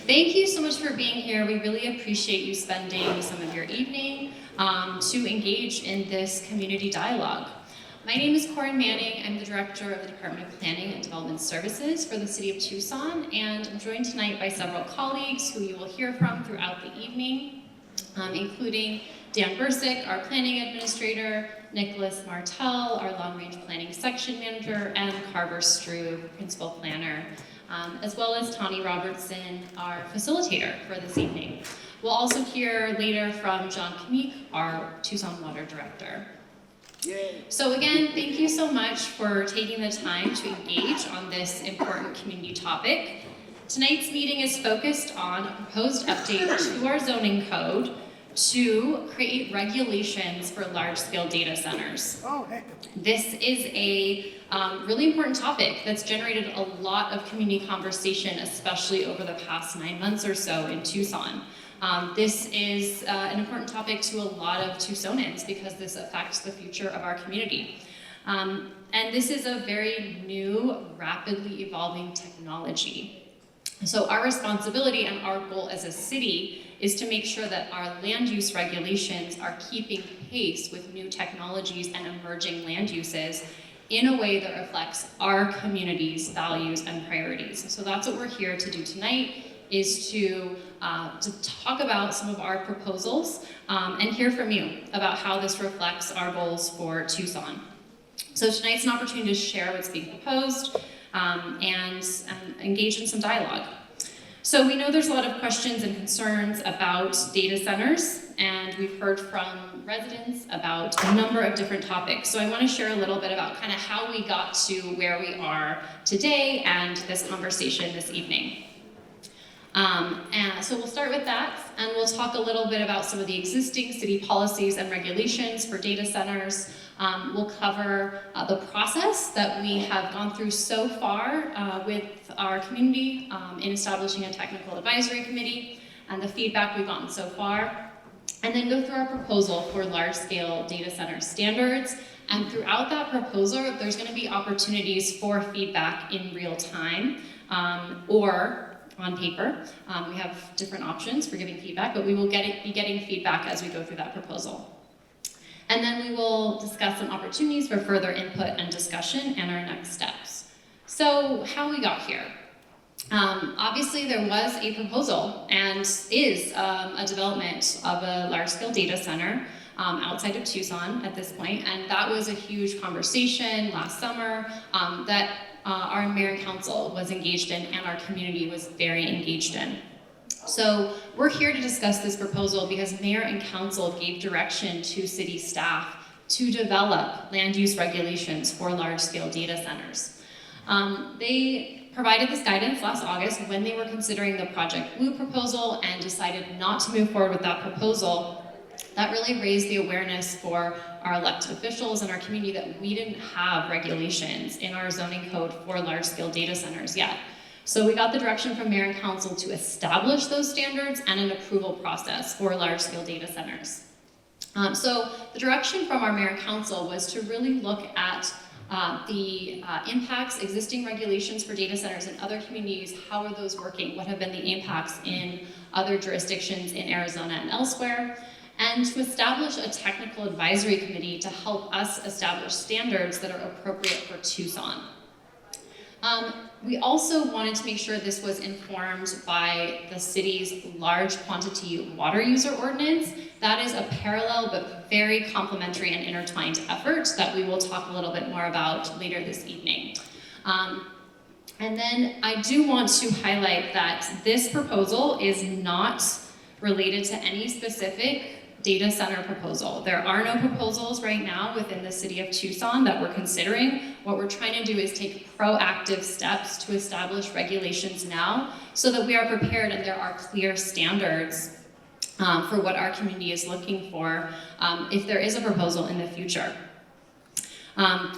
Thank you so much for being here. We really appreciate you spending some of your evening to engage in this community dialogue. My name is Corinne Manning. I'm the Director of the Department of Planning and Development Services for the City of Tucson, and I'm joined tonight by several colleagues who you will hear from throughout the evening, including Dan Bursick, our Planning Administrator, Nicholas Martell, our Long Range Planning Section Manager, and Carver Struve, Principal Planner, as well as Tawny Robertson, our facilitator for this evening. We'll also hear later from John Kameek, our Tucson Water Director. Yay. So again, thank you so much for taking the time to engage on this important community topic. Tonight's meeting is focused on a proposed update to our zoning code to create regulations for large-scale data centers. This is a really important topic that's generated a lot of community conversation, especially over the past 9 months or so in Tucson. This is an important topic to a lot of Tucsonans because this affects the future of our community. And this is a very new, rapidly evolving technology. So our responsibility and our goal as a city is to make sure that our land use regulations are keeping pace with new technologies and emerging land uses in a way that reflects our community's values and priorities. So that's what we're here to do tonight, is to talk about some of our proposals and hear from you about how this reflects our goals for Tucson. So tonight's an opportunity to share what's being proposed and engage in some dialogue. So we know there's a lot of questions and concerns about data centers, and we've heard from residents about a number of different topics. So I want to share a little bit about kind of how we got to where we are today and this conversation this evening. And so we'll start with that, and we'll talk a little bit about some of the existing city policies and regulations for data centers. We'll cover the process that we have gone through so far with our community in establishing a technical advisory committee and the feedback we've gotten so far, and then go through our proposal for large-scale data center standards. And throughout that proposal, there's going to be opportunities for feedback in real time or on paper. We have different options for giving feedback, but we will be getting feedback as we go through that proposal. And then we will discuss some opportunities for further input and discussion and our next steps. So how we got here. Obviously there was a proposal and is a development of a large-scale data center outside of Tucson at this point, and that was a huge conversation last summer that our mayor and council was engaged in and our community was very engaged in. So we're here to discuss this proposal because mayor and council gave direction to city staff to develop land use regulations for large-scale data centers. They provided this guidance last August when they were considering the Project Blue proposal and decided not to move forward with that proposal. That really raised the awareness for our elected officials and our community that we didn't have regulations in our zoning code for large-scale data centers yet. So we got the direction from mayor and council to establish those standards and an approval process for large-scale data centers. So the direction from our mayor and council was to really look at the impacts, existing regulations for data centers in other communities. How are those working? What have been the impacts in other jurisdictions in Arizona and elsewhere? And to establish a technical advisory committee to help us establish standards that are appropriate for Tucson. We also wanted to make sure this was informed by the city's large quantity water user ordinance. That is a parallel but very complementary and intertwined effort that we will talk a little bit more about later this evening. And then I do want to highlight that this proposal is not related to any specific data center proposal. There are no proposals right now within the city of Tucson that we're considering. What we're trying to do is take proactive steps to establish regulations now so that we are prepared and there are clear standards for what our community is looking for if there is a proposal in the future.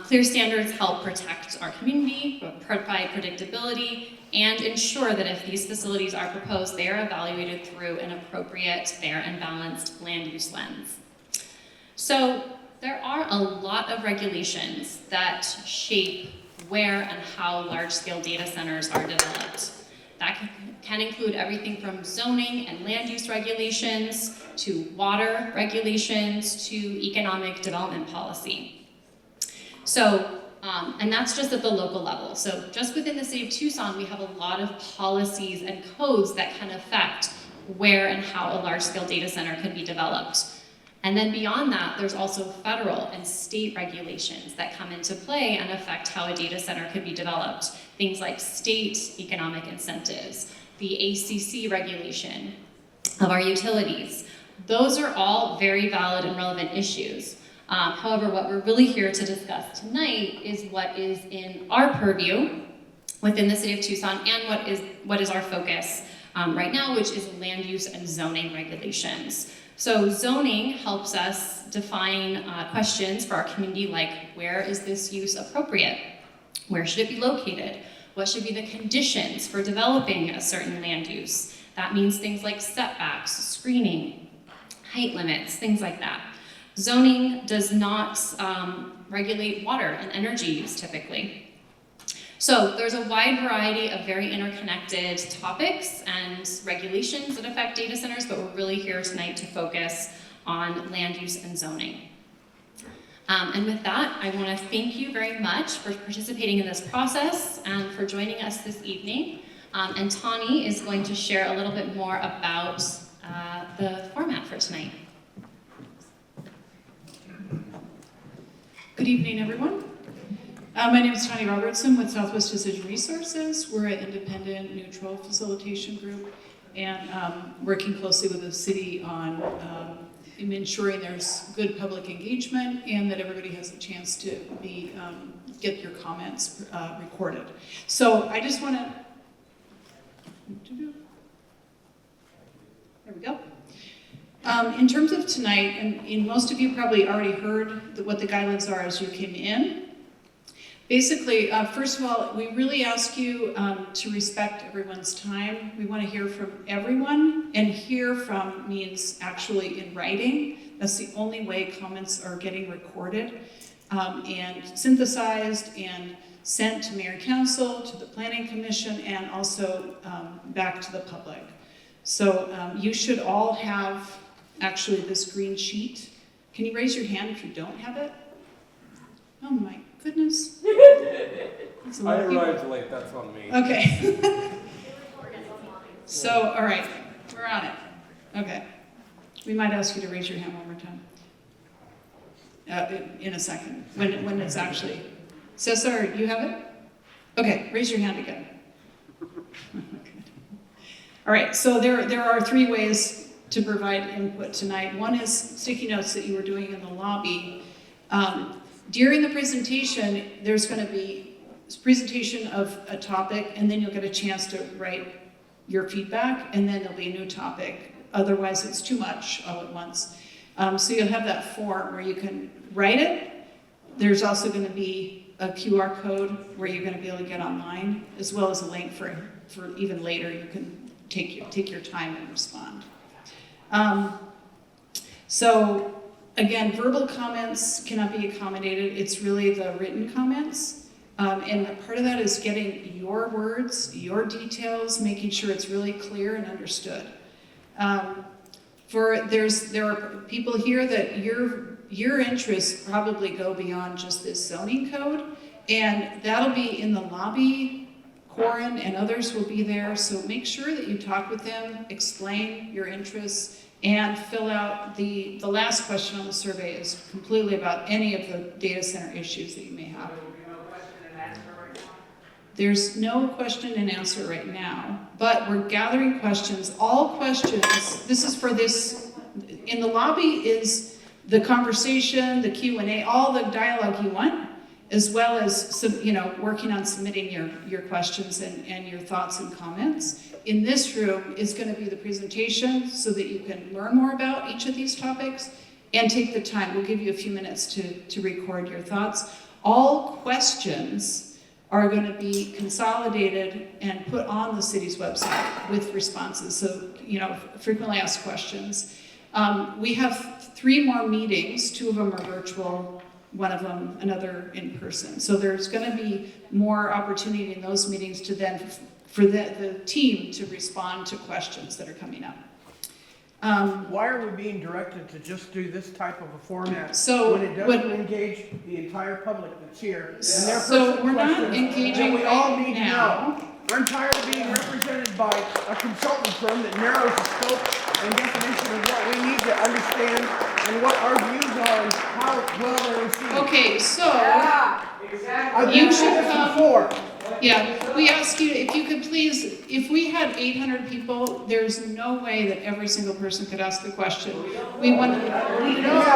Clear standards help protect our community, provide predictability, and ensure that if these facilities are proposed, they are evaluated through an appropriate, fair, and balanced land use lens. So there are a lot of regulations that shape where and how large-scale data centers are developed. That can include everything from zoning and land use regulations, to water regulations, to economic development policy. So, and that's just at the local level. So just within the City of Tucson, we have a lot of policies and codes that can affect where and how a large-scale data center can be developed. And then beyond that, there's also federal and state regulations that come into play and affect how a data center can be developed. Things like state economic incentives, the ACC regulation of our utilities. Those are all very valid and relevant issues. However, what we're really here to discuss tonight is what is in our purview within the City of Tucson and what is our focus right now, which is land use and zoning regulations. So zoning helps us define questions for our community like, where is this use appropriate? Where should it be located? What should be the conditions for developing a certain land use? That means things like setbacks, screening, height limits, things like that. Zoning does not regulate water and energy use typically. So there's a wide variety of very interconnected topics and regulations that affect data centers, but we're really here tonight to focus on land use and zoning. And with that, I want to thank you very much for participating in this process and for joining us this evening. And Tani is going to share a little bit more about the format for tonight. Good evening, everyone. My name is Tani Robertson with Southwest Decision Resources. We're an independent, neutral facilitation group and working closely with the city on ensuring there's good public engagement and that everybody has a chance to get your comments recorded. So I just want to, there we go. In terms of tonight, and most of you probably already heard what the guidelines are as you came in. Basically, first of all, we really ask you to respect everyone's time. We want to hear from everyone, and hear from means actually in writing. That's the only way comments are getting recorded and synthesized and sent to Mayor Council, to the Planning Commission, and also back to the public. So you should all have actually this green sheet. Can you raise your hand if you don't have it? Oh my goodness. I arrived late, that's on me. Okay. So, all right, we're on it. Okay. We might ask you to raise your hand one more time. In a second, when it's actually. Cesar, you have it? Okay, raise your hand again. Okay. All right, so there are 3 ways to provide input tonight. One is sticky notes that you were doing in the lobby. During the presentation, there's going to be a presentation of a topic, and then you'll get a chance to write your feedback, and then there'll be a new topic. Otherwise, it's too much all at once. So you'll have that form where you can write it. There's also going to be a QR code where you're going to be able to get online, as well as a link for even later. You can take your time and respond. So again, verbal comments cannot be accommodated. It's really the written comments. And part of that is getting your words, your details, making sure it's really clear and understood. There are people here that your interests probably go beyond just this zoning code, and that'll be in the lobby. Corin and others will be there, so make sure that you talk with them, explain your interests, and fill out the last question on the survey is completely about any of the data center issues that you may have. There's no question and answer right now, but we're gathering questions. All questions, this is for this, in the lobby is the conversation, the Q&A, all the dialogue you want, as well as working on submitting your questions and your thoughts and comments. In this room is going to be the presentation so that you can learn more about each of these topics and take the time. We'll give you a few minutes to record your thoughts. All questions are going to be consolidated and put on the city's website with responses. So, frequently asked questions. We have 3 more meetings. 2 of them are virtual, 1 of them another in person. So there's going to be more opportunity in those meetings to then for the team to respond to questions that are coming up. Why are we being directed to just do this type of a format So, when it doesn't engage the entire public that's here? And their So personal we're not questions engaging that we all right need to now. know. I'm tired of being represented by a consultant firm that narrows the scope and definition of what we need to understand and what our views are and how well they're received. Okay, so, I've You been should through this come- before. yeah, we ask you, if you could please, if we had 800 people, there's no way that every single person could ask a question. We want,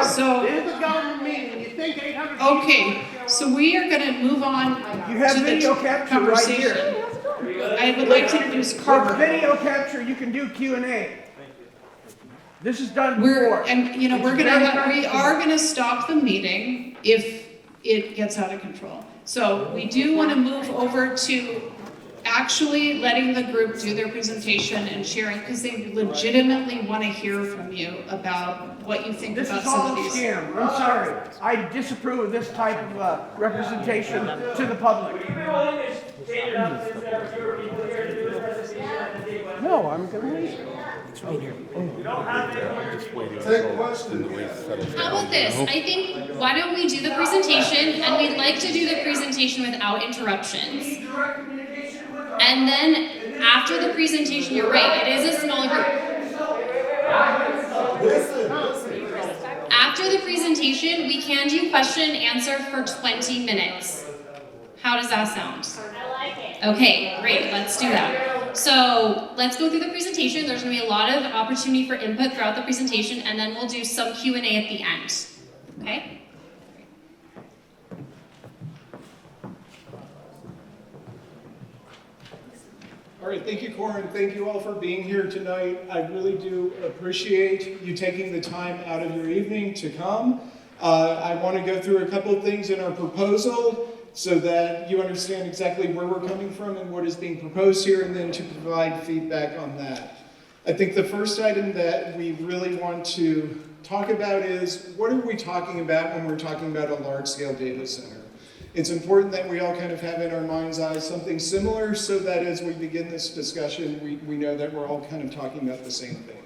so, It is a government meeting. You think 800 people? okay, so we are gonna move on You have to video the capture right here. conversation. I would like to introduce With Carver. video capture, you can do Q&A. This is done We're, before. and, you know, we are gonna stop the meeting if it gets out of control. So we do wanna move over to actually letting the group do their presentation and sharing, because they legitimately wanna hear from you about what you think This about is some all of a these. scam. I'm sorry. I disapprove of this type of representation to the public. No, I'm gonna leave. How about this? I think, why don't we do the presentation, and we'd like to do the presentation without interruptions. And then, after the presentation, you're right, it is a smaller group. After the presentation, we can do question and answer for 20 minutes. How does that sound? I like it. Okay, great, let's do that. So let's go through the presentation. There's gonna be a lot of opportunity for input throughout the presentation, and then we'll do some Q&A at the end, okay? All right, thank you, Corin. Thank you all for being here tonight. I really do appreciate you taking the time out of your evening to come. I want to go through a couple of things in our proposal so that you understand exactly where we're coming from and what is being proposed here, and then to provide feedback on that. I think the first item that we really want to talk about is, what are we talking about when we're talking about a large-scale data center? It's important that we all kind of have in our mind's eye something similar, so that as we begin this discussion, we know that we're all kind of talking about the same thing.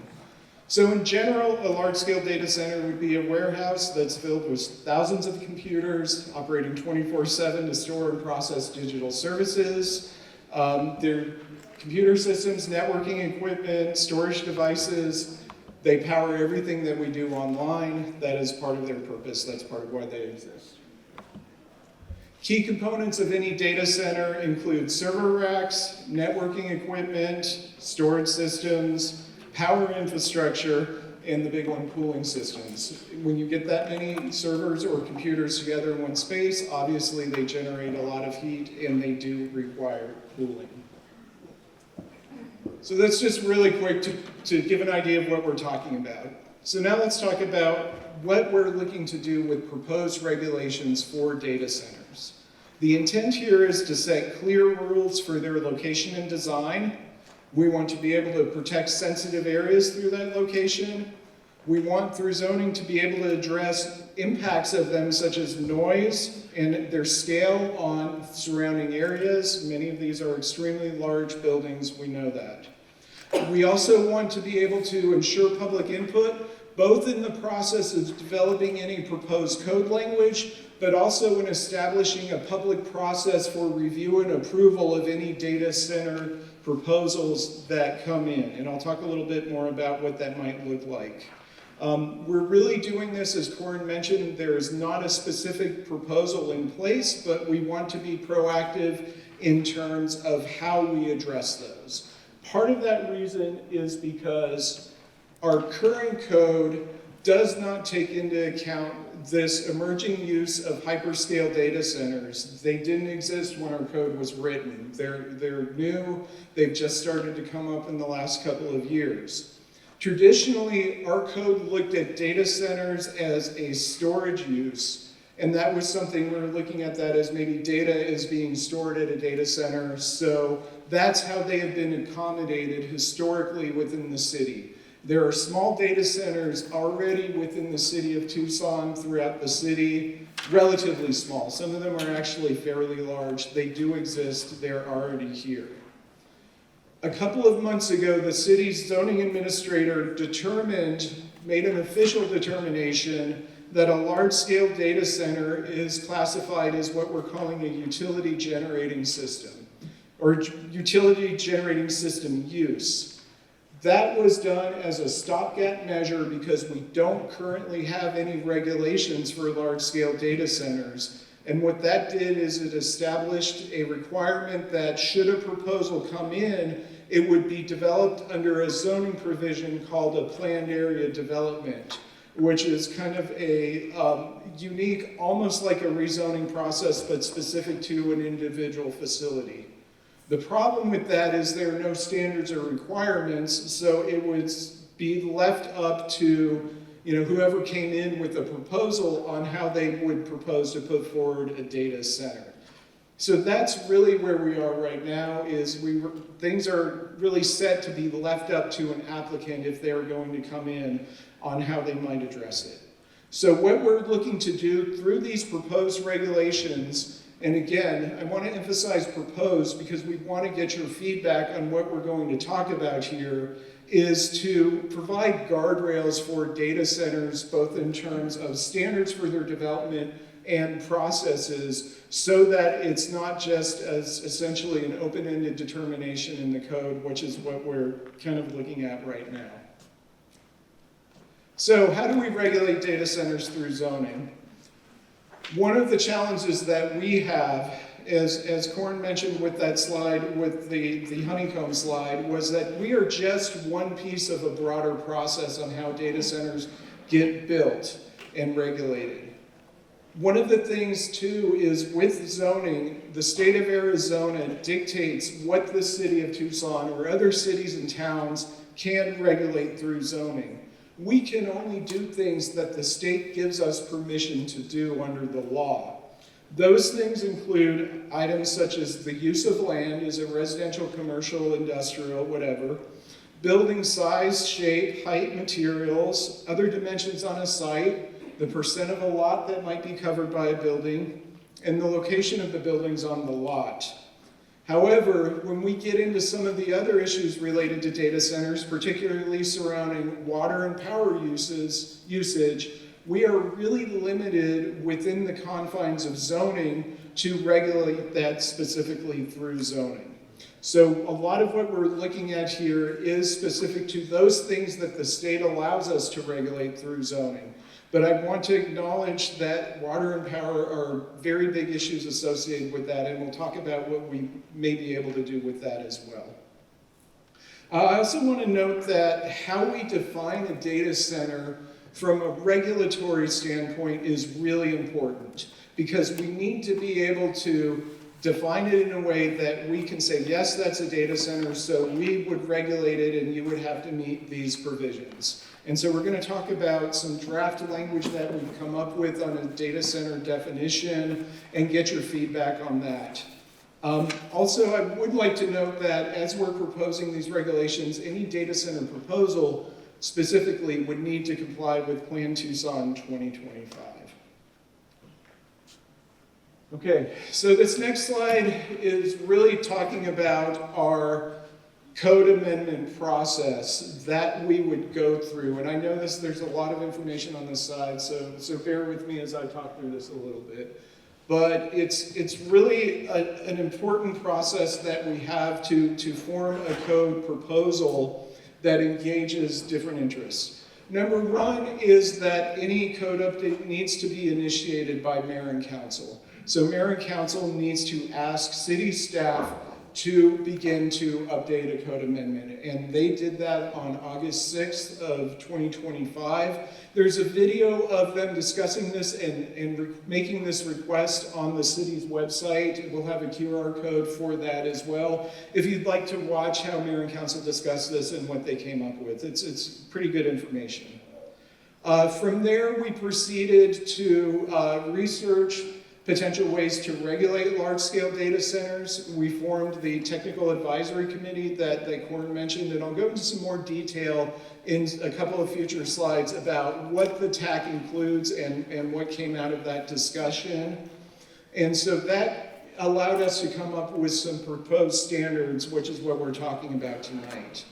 So in general, a large-scale data center would be a warehouse that's filled with thousands of computers operating 24/7 to store and process digital services. They're computer systems, networking equipment, storage devices. They power everything that we do online. That is part of their purpose. That's part of why they exist. Key components of any data center include server racks, networking equipment, storage systems, power infrastructure, and the big one, cooling systems. When you get that many servers or computers together in one space, obviously they generate a lot of heat and they do require cooling. So that's just really quick to give an idea of what we're talking about. So now let's talk about what we're looking to do with proposed regulations for data centers. The intent here is to set clear rules for their location and design. We want to be able to protect sensitive areas through that location. We want, through zoning, to be able to address impacts of them, such as noise and their scale on surrounding areas. Many of these are extremely large buildings, we know that. We also want to be able to ensure public input, both in the process of developing any proposed code language, but also in establishing a public process for review and approval of any data center proposals that come in. And I'll talk a little bit more about what that might look like. We're really doing this, as Corin mentioned, there is not a specific proposal in place, but we want to be proactive in terms of how we address those. Part of that reason is because our current code does not take into account this emerging use of hyperscale data centers. They didn't exist when our code was written. They're new, they've just started to come up in the last couple of years. Traditionally, our code looked at data centers as a storage use, and that was something we were looking at that as maybe data is being stored at a data center, so that's how they have been accommodated historically within the city. There are small data centers already within the city of Tucson, throughout the city, relatively small. Some of them are actually fairly large. They do exist, they're already here. A couple of months ago, the city's zoning administrator made an official determination that a large-scale data center is classified as what we're calling a utility generating system, or utility generating system use. That was done as a stopgap measure because we don't currently have any regulations for large-scale data centers. And what that did is it established a requirement that should a proposal come in, it would be developed under a zoning provision called a planned area development, which is kind of a unique, almost like a rezoning process, but specific to an individual facility. The problem with that is there are no standards or requirements, so it would be left up to whoever came in with a proposal on how they would propose to put forward a data center. So that's really where we are right now, is things are really set to be left up to an applicant if they're going to come in on how they might address it. So what we're looking to do through these proposed regulations, and again, I want to emphasize proposed because we want to get your feedback on what we're going to talk about here, is to provide guardrails for data centers, both in terms of standards for their development and processes, so that it's not just as essentially an open-ended determination in the code, which is what we're kind of looking at right now. So how do we regulate data centers through zoning? One of the challenges that we have, as Corin mentioned with that slide, with the honeycomb slide, was that we are just one piece of a broader process on how data centers get built and regulated. One of the things too is with zoning, the state of Arizona dictates what the city of Tucson or other cities and towns can regulate through zoning. We can only do things that the state gives us permission to do under the law. Those things include items such as the use of land, is it residential, commercial, industrial, whatever, building size, shape, height, materials, other dimensions on a site, the percent of a lot that might be covered by a building, and the location of the buildings on the lot. However, when we get into some of the other issues related to data centers, particularly surrounding water and power usage, we are really limited within the confines of zoning to regulate that specifically through zoning. So a lot of what we're looking at here is specific to those things that the state allows us to regulate through zoning. But I want to acknowledge that water and power are very big issues associated with that, and we'll talk about what we may be able to do with that as well. I also want to note that how we define a data center from a regulatory standpoint is really important, because we need to be able to define it in a way that we can say, yes, that's a data center, so we would regulate it and you would have to meet these provisions. And so we're going to talk about some draft language that we've come up with on a data center definition and get your feedback on that. Also, I would like to note that as we're proposing these regulations, any data center proposal specifically would need to comply with Plan Tucson 2025. Okay, so this next slide is really talking about our code amendment process that we would go through. And I know there's a lot of information on this side, so bear with me as I talk through this a little bit. But it's really an important process that we have to form a code proposal that engages different interests. Number one is that any code update needs to be initiated by mayor and council. So mayor and council needs to ask city staff to begin to update a code amendment. And they did that on August 6th of 2025. There's a video of them discussing this and making this request on the city's website. We'll have a QR code for that as well, if you'd like to watch how mayor and council discussed this and what they came up with. It's pretty good information. From there, we proceeded to research potential ways to regulate large-scale data centers. We formed the technical advisory committee that Corin mentioned, and I'll go into some more detail in a couple of future slides about what the TAC includes and what came out of that discussion. And so that allowed us to come up with some proposed standards, which is what we're talking about tonight.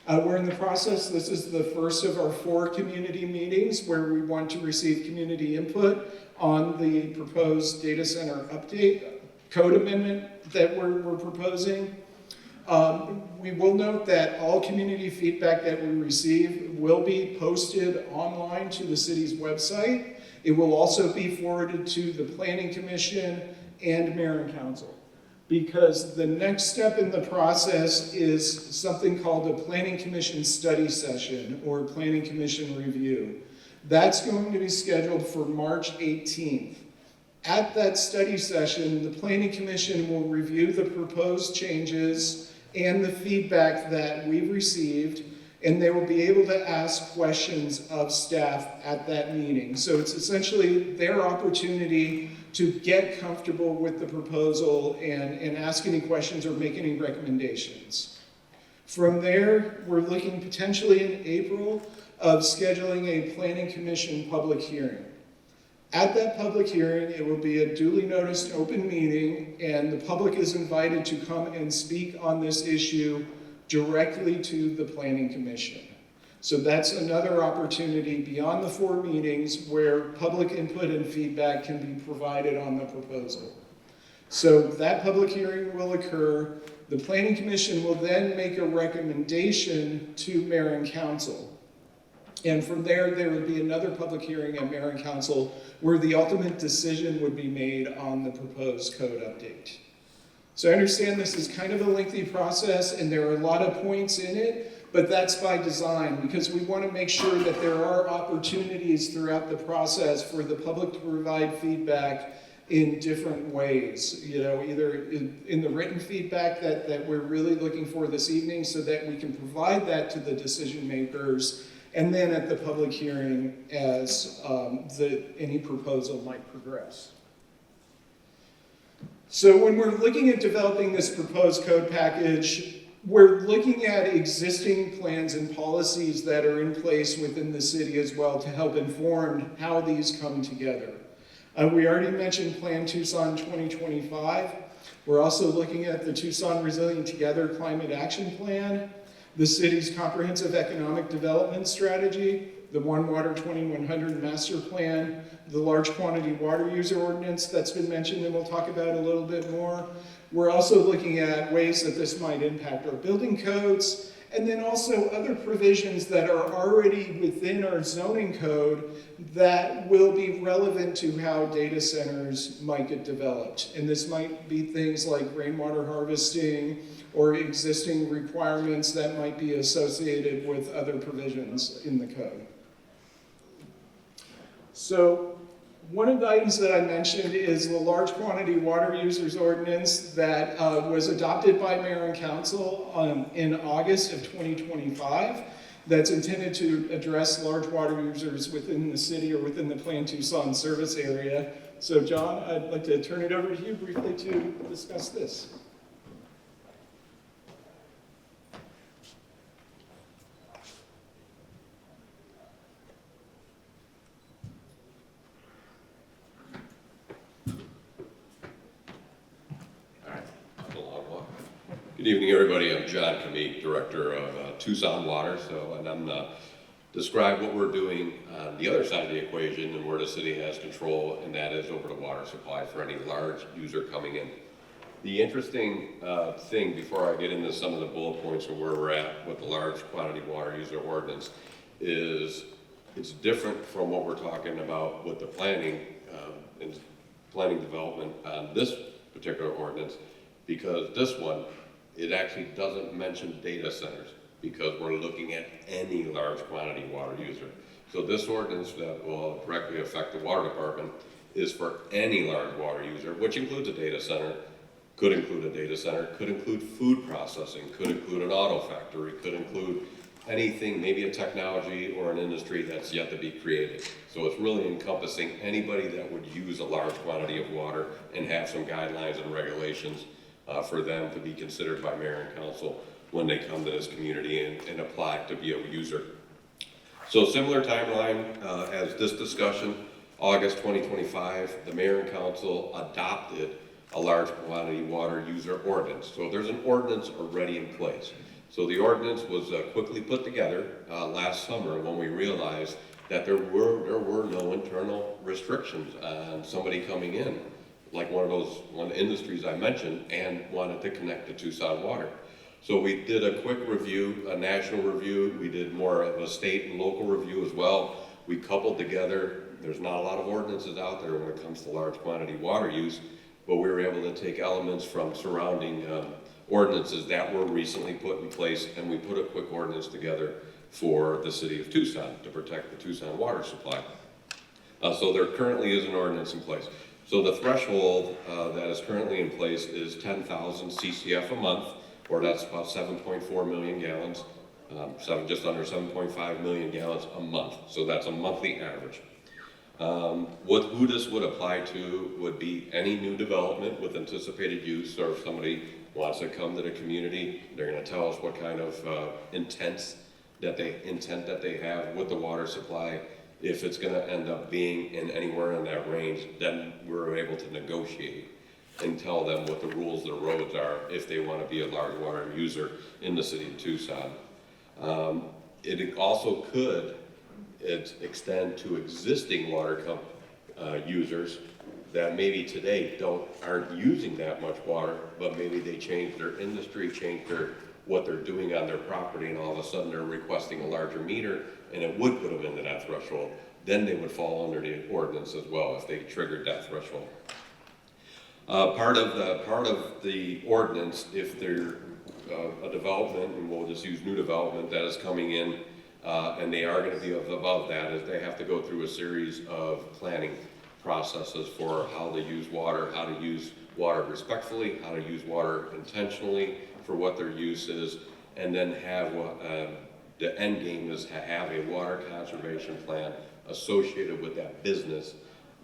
We're in the process, this is the first of our 4 community meetings where we want to receive community input on the proposed data center update, code amendment that we're proposing. We will note that all community feedback that we receive will be posted online to the city's website. It will also be forwarded to the Planning Commission and Mayor and Council, because the next step in the process is something called a Planning Commission study session or Planning Commission review. That's going to be scheduled for March 18th. At that study session, the Planning Commission will review the proposed changes and the feedback that we've received, and they will be able to ask questions of staff at that meeting. So it's essentially their opportunity to get comfortable with the proposal and ask any questions or make any recommendations. From there, we're looking potentially in April of scheduling a Planning Commission public hearing. At that public hearing, it will be a duly noticed open meeting, and the public is invited to come and speak on this issue directly to the Planning Commission. So that's another opportunity beyond the 4 meetings where public input and feedback can be provided on the proposal. So that public hearing will occur. The Planning Commission will then make a recommendation to Mayor and Council. And from there would be another public hearing at Mayor and Council where the ultimate decision would be made on the proposed code update. So I understand this is kind of a lengthy process and there are a lot of points in it, but that's by design because we want to make sure that there are opportunities throughout the process for the public to provide feedback in different ways, you know, either in the written feedback that we're really looking for this evening so that we can provide that to the decision makers, and then at the public hearing as any proposal might progress. So when we're looking at developing this proposed code package, we're looking at existing plans and policies that are in place within the city as well to help inform how these come together. We already mentioned Plan Tucson 2025. We're also looking at the Tucson Resilient Together Climate Action Plan, the city's comprehensive economic development strategy, the One Water 2100 Master Plan, the large quantity water user ordinance that's been mentioned and we'll talk about a little bit more. We're also looking at ways that this might impact our building codes, and then also other provisions that are already within our zoning code that will be relevant to how data centers might get developed. And this might be things like rainwater harvesting or existing requirements that might be associated with other provisions in the code. So one of the items that I mentioned is the large quantity water users ordinance that was adopted by Mayor and Council in August of 2025. That's intended to address large water users within the city or within the Plan Tucson service area. So John, I'd like to turn it over to you briefly to discuss this. Good evening, everybody. I'm John Kamik, Director of Tucson Water. And I'm going to describe what we're doing on the other side of the equation and where the city has control, and that is over the water supply for any large user coming in. The interesting thing, before I get into some of the bullet points of where we're at with the large quantity water user ordinance, is it's different from what we're talking about with the planning and planning development on this particular ordinance, because this one, it actually doesn't mention data centers because we're looking at any large quantity water user. So this ordinance that will directly affect the water department is for any large water user, which includes a data center, could include a data center, could include food processing, could include an auto factory, could include anything, maybe a technology or an industry that's yet to be created. So it's really encompassing anybody that would use a large quantity of water and have some guidelines and regulations for them to be considered by Mayor and Council when they come to this community and apply to be a user. So similar timeline as this discussion, August 2025, the Mayor and Council adopted a large quantity water user ordinance. So there's an ordinance already in place. So the ordinance was quickly put together last summer when we realized that there were no internal restrictions on somebody coming in, like one of the industries I mentioned, and wanted to connect to Tucson Water. So we did a quick review, a national review. We did more of a state and local review as well. We coupled together. There's not a lot of ordinances out there when it comes to large quantity water use, but we were able to take elements from surrounding ordinances that were recently put in place, and we put a quick ordinance together for the city of Tucson to protect the Tucson water supply. So there currently is an ordinance in place. So the threshold that is currently in place is 10,000 CCF a month, or that's about 7.4 million gallons, just under 7.5 million gallons a month. So that's a monthly average. Who this would apply to would be any new development with anticipated use, or if somebody wants to come to the community, they're going to tell us what kind of intent that they have with the water supply. If it's going to end up being in anywhere in that range, then we're able to negotiate and tell them what the rules of the roads are if they want to be a large water user in the city of Tucson. It also could extend to existing water users that maybe today aren't using that much water, but maybe they changed their industry, changed what they're doing on their property, and all of a sudden they're requesting a larger meter, and it would put them into that threshold. Then they would fall under the ordinance as well if they triggered that threshold. Part of the ordinance, if they're a development, and we'll just use new development that is coming in, and they are going to be above that, is they have to go through a series of planning processes for how to use water, how to use water respectfully, how to use water intentionally for what their use is, and then have the end game is to have a water conservation plan associated with that business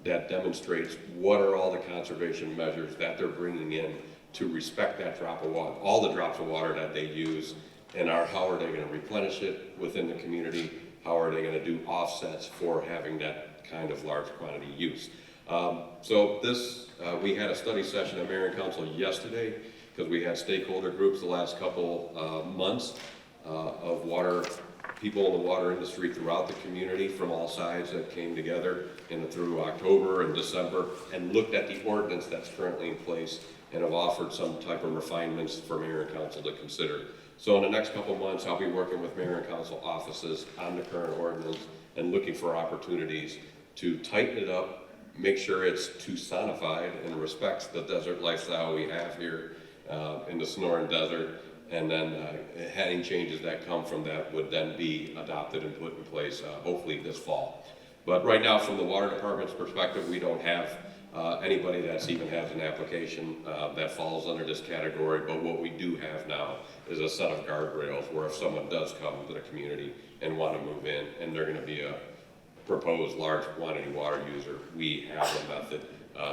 that demonstrates what are all the conservation measures that they're bringing in to respect that drop of water, all the drops of water that they use, and how are they going to replenish it within the community, how are they going to do offsets for having that kind of large quantity use. We had a study session at Mayor and Council yesterday, because we had stakeholder groups the last couple months of people in the water industry throughout the community from all sides that came together through October and December and looked at the ordinance that's currently in place and have offered some type of refinements for Mayor and Council to consider. So in the next couple months, I'll be working with Mayor and Council offices on the current ordinance and looking for opportunities to tighten it up, make sure it's Tucsonified and respects the desert lifestyle we have here in the Sonoran Desert, and then any changes that come from that would then be adopted and put in place hopefully this fall. But right now, from the water department's perspective, we don't have anybody that's even has an application that falls under this category, but what we do have now is a set of guardrails where if someone does come to the community and want to move in and they're going to be a proposed large quantity water user, we have a method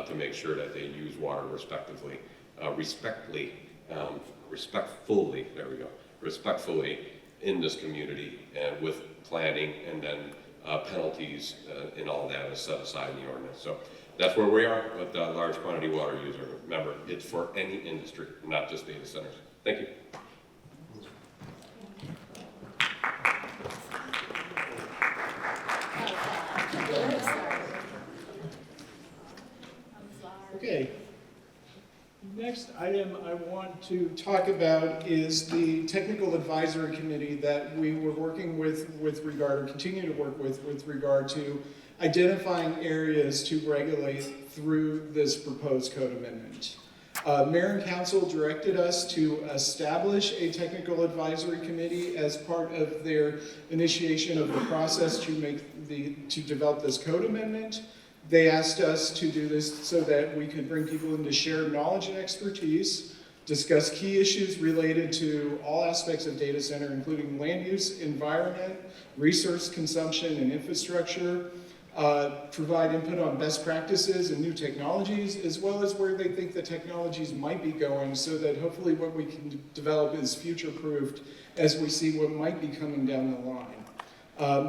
to make sure that they use water respectively, respectfully in this community, and with planning, and then penalties and all that is set aside in the ordinance. So that's where we are with the large quantity water user. Remember, it's for any industry, not just data centers. Thank you. Okay. Next item I want to talk about is the technical advisory committee that we were working with regard, or continue to work with regard to identifying areas to regulate through this proposed code amendment. Mayor and Council directed us to establish a technical advisory committee as part of their initiation of the process to develop this code amendment. They asked us to do this so that we could bring people in to share knowledge and expertise, discuss key issues related to all aspects of data center, including land use, environment, resource consumption, and infrastructure, provide input on best practices and new technologies, as well as where they think the technologies might be going, so that hopefully what we can develop is future-proofed as we see what might be coming down the line.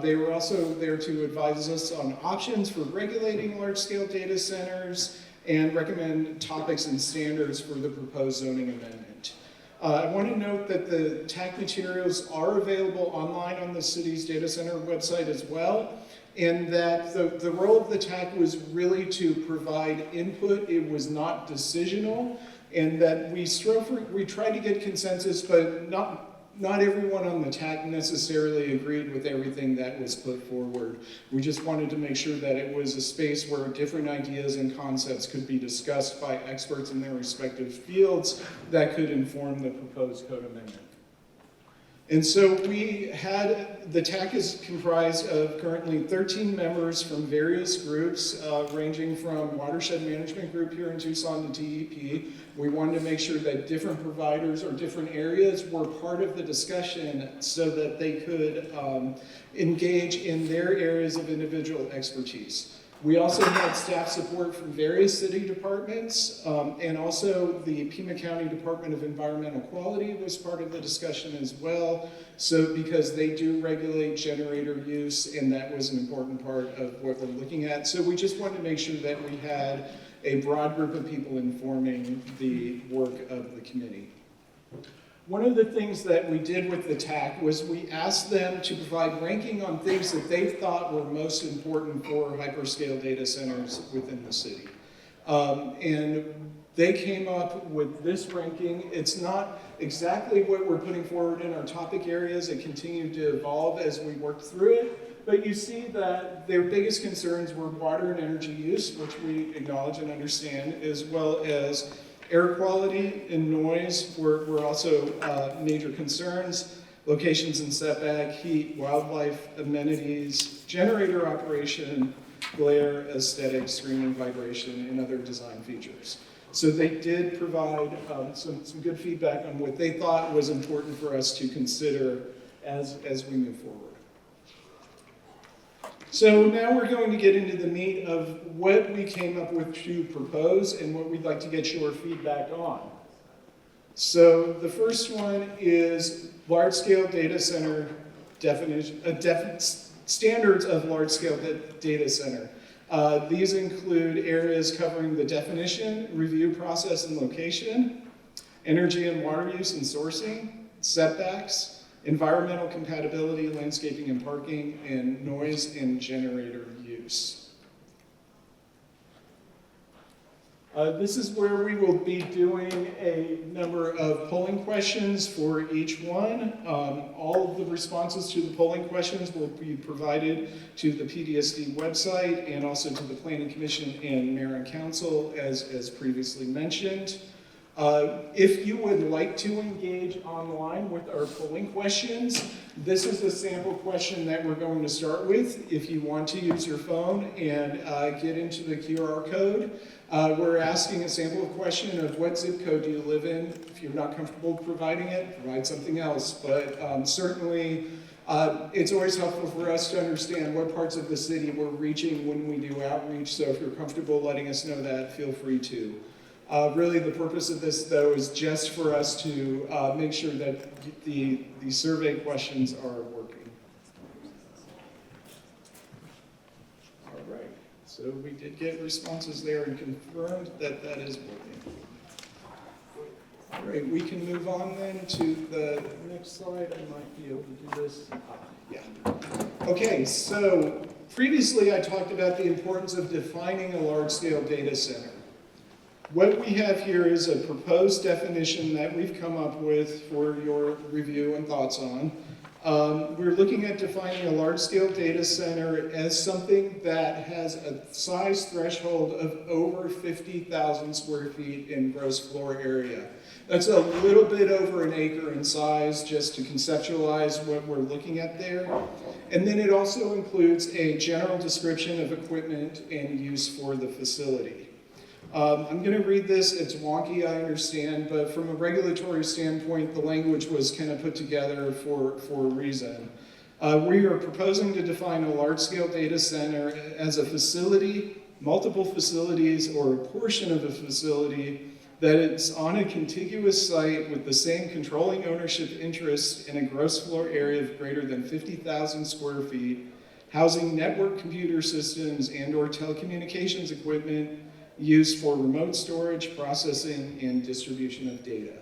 They were also there to advise us on options for regulating large-scale data centers, and recommend topics and standards for the proposed zoning amendment. I want to note that the TAC materials are available online on the city's data center website as well, and that the role of the TAC was really to provide input. It was not decisional, and that we tried to get consensus, but not everyone on the TAC necessarily agreed with everything that was put forward. We just wanted to make sure that it was a space where different ideas and concepts could be discussed by experts in their respective fields that could inform the proposed code amendment. And so the TAC is comprised of currently 13 members from various groups, ranging from Watershed Management Group here in Tucson to TEP. We wanted to make sure that different providers or different areas were part of the discussion so that they could engage in their areas of individual expertise. We also had staff support from various city departments, and also the Pima County Department of Environmental Quality was part of the discussion as well. So because they do regulate generator use, and that was an important part of what we're looking at. So we just wanted to make sure that we had a broad group of people informing the work of the committee. One of the things that we did with the TAC was we asked them to provide ranking on things that they thought were most important for hyperscale data centers within the city. And they came up with this ranking. It's not exactly what we're putting forward in our topic areas. It continued to evolve as we worked through it. But you see that their biggest concerns were water and energy use, which we acknowledge and understand, as well as air quality and noise were also major concerns. Locations and setback, heat, wildlife, amenities, generator operation, glare, aesthetics, screening, vibration, and other design features. So they did provide some good feedback on what they thought was important for us to consider as we move forward. So now we're going to get into the meat of what we came up with to propose and what we'd like to get your feedback on. So the first one is large-scale data center definition, standards of large-scale data center. These include areas covering the definition, review process and location, energy and water use and sourcing, setbacks, environmental compatibility, landscaping and parking, and noise and generator use. This is where we will be doing a number of polling questions for each one. All of the responses to the polling questions will be provided to the PDSD website and also to the Planning Commission and Mayor and Council as previously mentioned. If you would like to engage online with our polling questions, this is a sample question that we're going to start with. If you want to use your phone and get into the QR code, we're asking a sample question of what zip code do you live in. If you're not comfortable providing it, provide something else. But certainly, it's always helpful for us to understand what parts of the city we're reaching when we do outreach. So if you're comfortable letting us know that, feel free to. Really, the purpose of this, though, is just for us to make sure that the survey questions are working. All right, so we did get responses there and confirmed that that is working. All right, we can move on then to the next slide. I might be able to do this. Yeah. Okay, so previously I talked about the importance of defining a large-scale data center. What we have here is a proposed definition that we've come up with for your review and thoughts on. We're looking at defining a large-scale data center as something that has a size threshold of over 50,000 square feet in gross floor area. That's a little bit over an acre in size, just to conceptualize what we're looking at there. And then it also includes a general description of equipment and use for the facility. I'm going to read this. It's wonky, I understand, but from a regulatory standpoint, the language was kind of put together for a reason. We are proposing to define a large-scale data center as a facility, multiple facilities, or a portion of a facility that is on a contiguous site with the same controlling ownership interest in a gross floor area of greater than 50,000 square feet, housing network computer systems and/or telecommunications equipment, used for remote storage, processing, and distribution of data.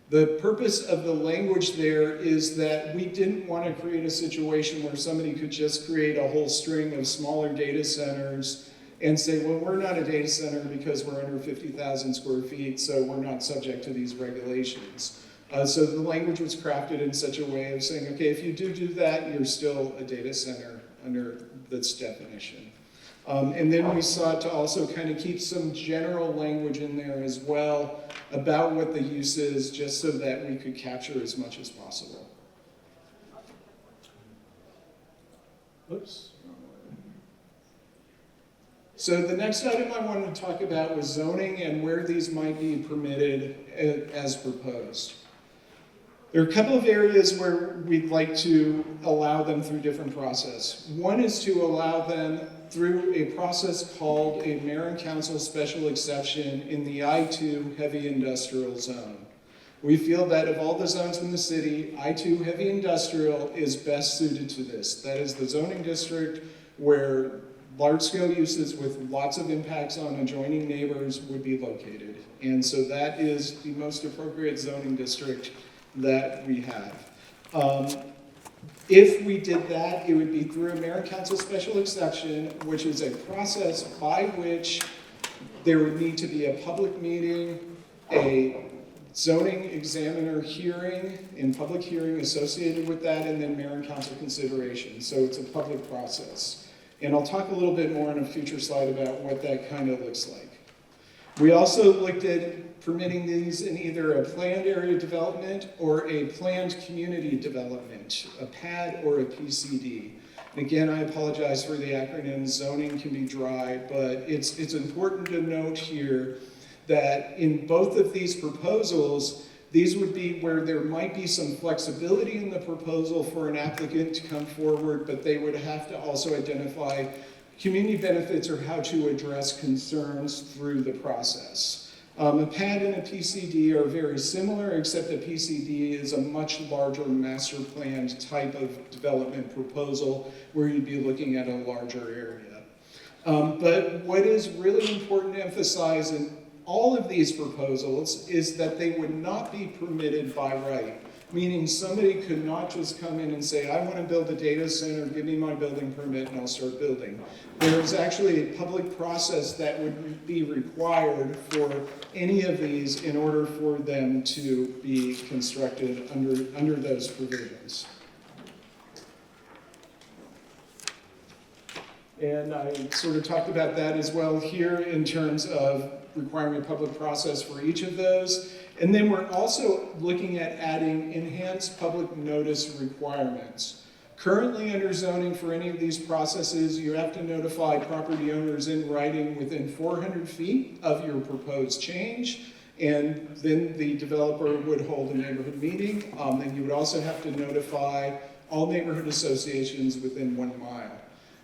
The purpose of the language there is that we didn't want to create a situation where somebody could just create a whole string of smaller data centers and say, well, we're not a data center because we're under 50,000 square feet, so we're not subject to these regulations. So the language was crafted in such a way of saying, okay, if you do that, you're still a data center under this definition. And then we sought to also kind of keep some general language in there as well about what the use is, just so that we could capture as much as possible. Oops. So the next item I wanted to talk about was zoning and where these might be permitted as proposed. There are a couple of areas where we'd like to allow them through different process. One is to allow them through a process called a Mayor and Council Special Exception in the I-2 Heavy Industrial Zone. We feel that of all the zones in the city, I-2 Heavy Industrial is best suited to this. That is the zoning district where large-scale uses with lots of impacts on adjoining neighbors would be located. And so that is the most appropriate zoning district that we have. If we did that, it would be through a Mayor and Council Special Exception, which is a process by which there would need to be a public meeting, a zoning examiner hearing, and public hearing associated with that, and then Mayor and Council consideration. So it's a public process. And I'll talk a little bit more in a future slide about what that kind of looks like. We also looked at permitting these in either a planned area development or a planned community development, a PAD or a PCD. And again, I apologize for the acronym. Zoning can be dry, but it's important to note here that in both of these proposals, these would be where there might be some flexibility in the proposal for an applicant to come forward, but they would have to also identify community benefits or how to address concerns through the process. A PAD and a PCD are very similar, except a PCD is a much larger master planned type of development proposal where you'd be looking at a larger area. But what is really important to emphasize in all of these proposals is that they would not be permitted by right. Meaning somebody could not just come in and say, I want to build a data center, give me my building permit and I'll start building. There is actually a public process that would be required for any of these in order for them to be constructed under those provisions. And I sort of talked about that as well here in terms of requiring a public process for each of those. And then we're also looking at adding enhanced public notice requirements. Currently under zoning for any of these processes, you have to notify property owners in writing within 400 feet of your proposed change. And then the developer would hold a neighborhood meeting. And you would also have to notify all neighborhood associations within 1 mile.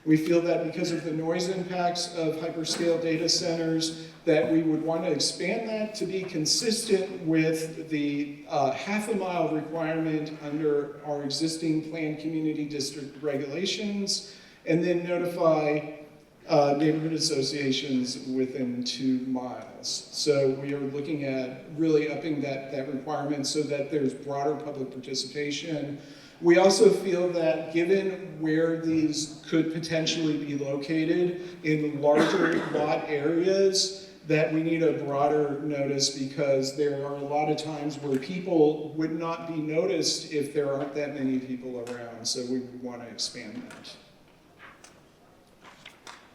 We feel that because of the noise impacts of hyperscale data centers, that we would want to expand that to be consistent with the half-a-mile requirement under our existing planned community district regulations, and then notify neighborhood associations within 2 miles. So we are looking at really upping that requirement so that there's broader public participation. We also feel that given where these could potentially be located in larger lot areas, that we need a broader notice because there are a lot of times where people would not be noticed if there aren't that many people around, so we would want to expand that.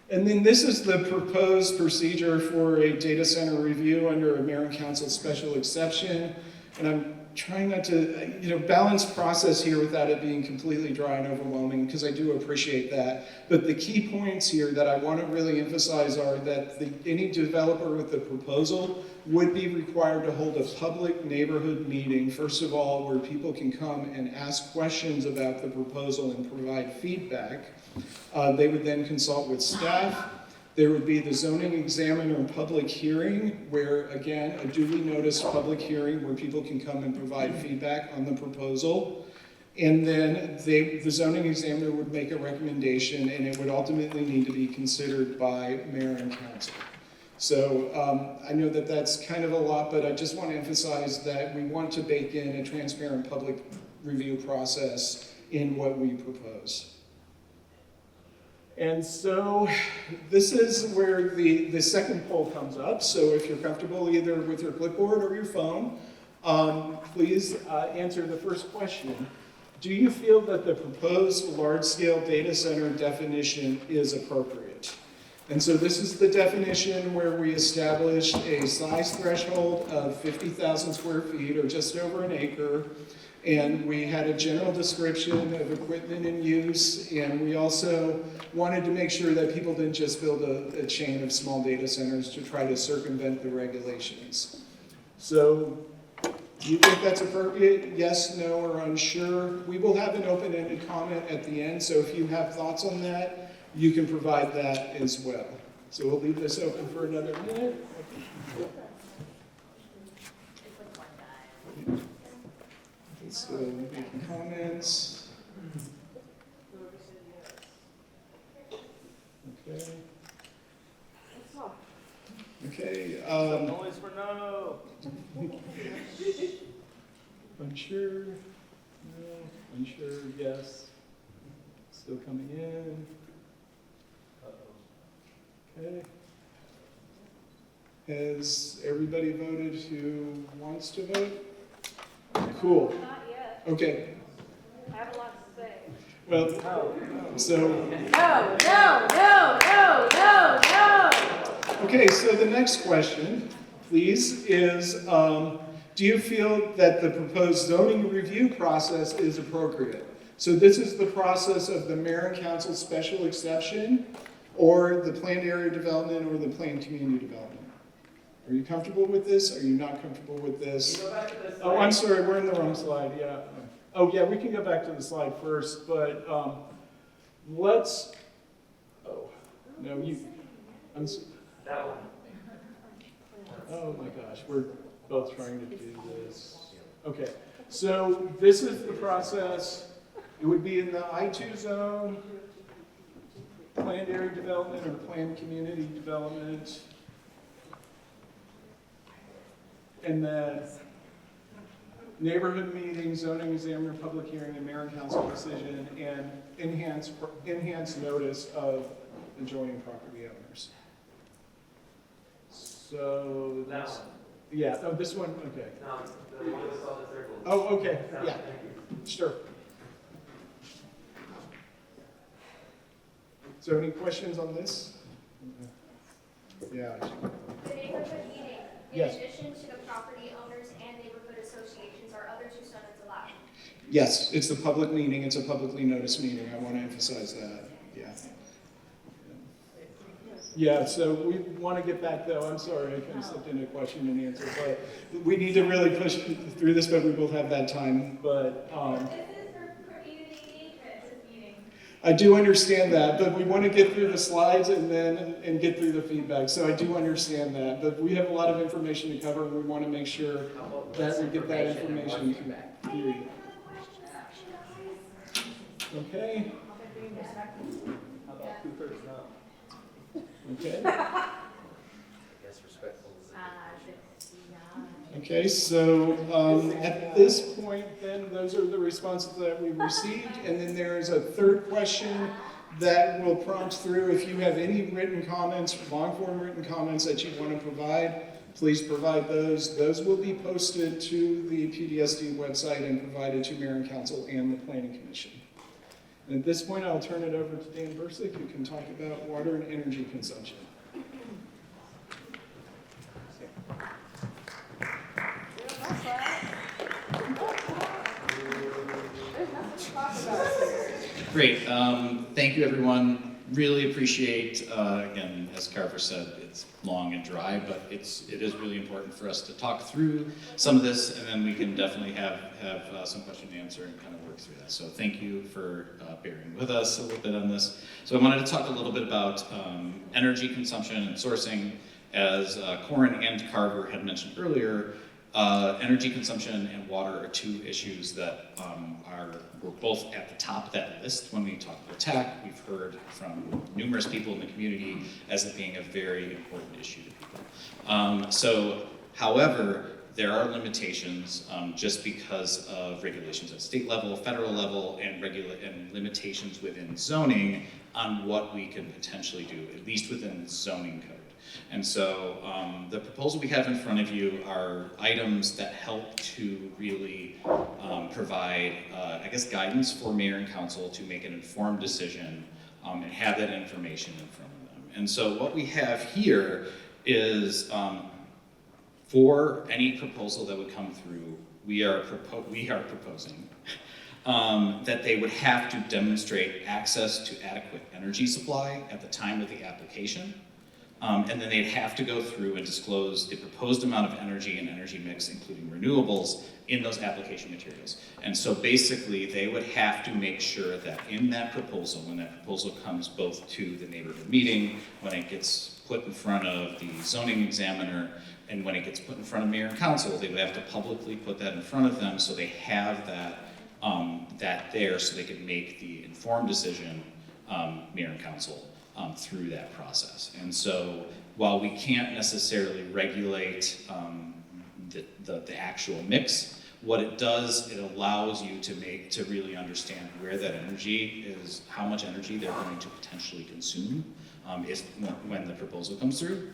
And then this is the proposed procedure for a data center review under a Mayor and Council Special Exception, and I'm trying not to, balance process here without it being completely dry and overwhelming, because I do appreciate that. But the key points here that I want to really emphasize are that any developer with the proposal would be required to hold a public neighborhood meeting, first of all, where people can come and ask questions about the proposal and provide feedback. They would then consult with staff. There would be the zoning examiner public hearing, where, again, a duly noticed public hearing where people can come and provide feedback on the proposal. And then the zoning examiner would make a recommendation, and it would ultimately need to be considered by Mayor and Council. So I know that that's kind of a lot, but I just want to emphasize that we want to bake in a transparent public review process in what we propose. And so this is where the second poll comes up. So if you're comfortable either with your clipboard or your phone, please answer the first question. Do you feel that the proposed large-scale data center definition is appropriate? And so this is the definition where we established a size threshold of 50,000 square feet, or just over an acre, and we had a general description of equipment in use, and we also wanted to make sure that people didn't just build a chain of small data centers to try to circumvent the regulations. So, do you think that's appropriate? Yes, no, or unsure? We will have an open-ended comment at the end, so if you have thoughts on that, you can provide that as well. So we'll leave this open for another minute. So making comments. Okay. Okay. Noise for no. Unsure. No. Unsure. Yes. Still coming in. Okay. Has everybody voted who wants to vote? Cool. Not yet. Okay. I have a lot to say. Well, so, No, no, no, no, no, no. okay, so the next question, please, is do you feel that the proposed zoning review process is appropriate? So this is the process of the mayor and council special exception, or the planned area development, or the planned community development. Are you comfortable with this? Are you not comfortable with this? Oh, I'm sorry, we're in the wrong slide, yeah. Oh, yeah, we can go back to the slide first, but let's, oh, no, that one. Oh my gosh, we're both trying to do this. Okay, so this is the process. It would be in the I2 zone, planned area development, or planned community development. And then neighborhood meeting, zoning examiner, public hearing, and mayor and council decision, and enhanced notice of adjoining property owners. So that's, yeah, oh, this one, okay. No, the one with all the circles. Oh, okay, yeah, sure. So any questions on this? Yeah. The neighborhood meeting, in Yes. addition to the property owners and neighborhood associations, are other Tucsonans allowed? Yes, it's a public meeting, it's a publicly noticed meeting, I want to emphasize that, yeah. Yeah, so we want to get back though, I'm sorry, I kind of slipped into question and answer, but we need to really push through this, but we will have that time, but, This is for community engagement, this meeting. I do understand that, but we want to get through the slides and get through the feedback, so I do understand that, but we have a lot of information to cover, and we want to make sure that we get that information to you. Okay? How about 2/3 no? Okay. Yes, respectful. Okay, so at this point, then, those are the responses that we received, and then there is a third question that will prompt through. If you have any written comments, long-form written comments that you want to provide, please provide those. Those will be posted to the PDSD website and provided to Mayor and Council and the Planning Commission. And at this point, I'll turn it over to Dan Bursick, who can talk about water and energy consumption. Great. Thank you, everyone. Really appreciate, again, as Carver said, it's long and dry, but it is really important for us to talk through some of this, and then we can definitely have some question and answer and kind of work through that. So thank you for bearing with us a little bit on this. So I wanted to talk a little bit about energy consumption and sourcing. As Corin and Carver had mentioned earlier, energy consumption and water are two issues that were both at the top of that list when we talked about TAC. We've heard from numerous people in the community as it being a very important issue to people. However, there are limitations just because of regulations at state level, federal level, and limitations within zoning on what we can potentially do, at least within zoning code. And so the proposal we have in front of you are items that help to really provide, I guess, guidance for mayor and council to make an informed decision and have that information in front of them. And so what we have here is for any proposal that would come through, we are proposing that they would have to demonstrate access to adequate energy supply at the time of the application. And then they'd have to go through and disclose the proposed amount of energy and energy mix, including renewables, in those application materials. And so basically, they would have to make sure that in that proposal, when that proposal comes both to the neighborhood meeting, when it gets put in front of the zoning examiner, and when it gets put in front of mayor and council, they would have to publicly put that in front of them so they have that, that there so they can make the informed decision, mayor and council, through that process. And so while we can't necessarily regulate the actual mix, what it does, it allows you to really understand where that energy is, how much energy they're going to potentially consume when the proposal comes through,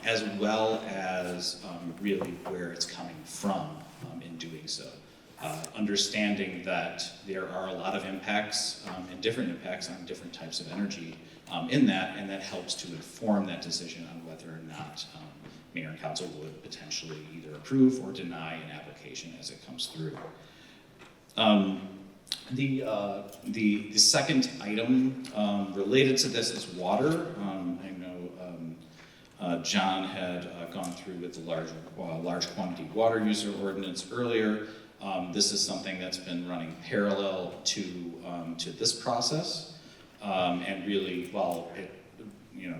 as well as really where it's coming from in doing so. Understanding that there are a lot of impacts and different impacts on different types of energy in that, and that helps to inform that decision on whether or not mayor and council would potentially either approve or deny an application as it comes through. The second item related to this is water. I know John had gone through with the large quantity water user ordinance earlier. This is something that's been running parallel to this process, and really, while it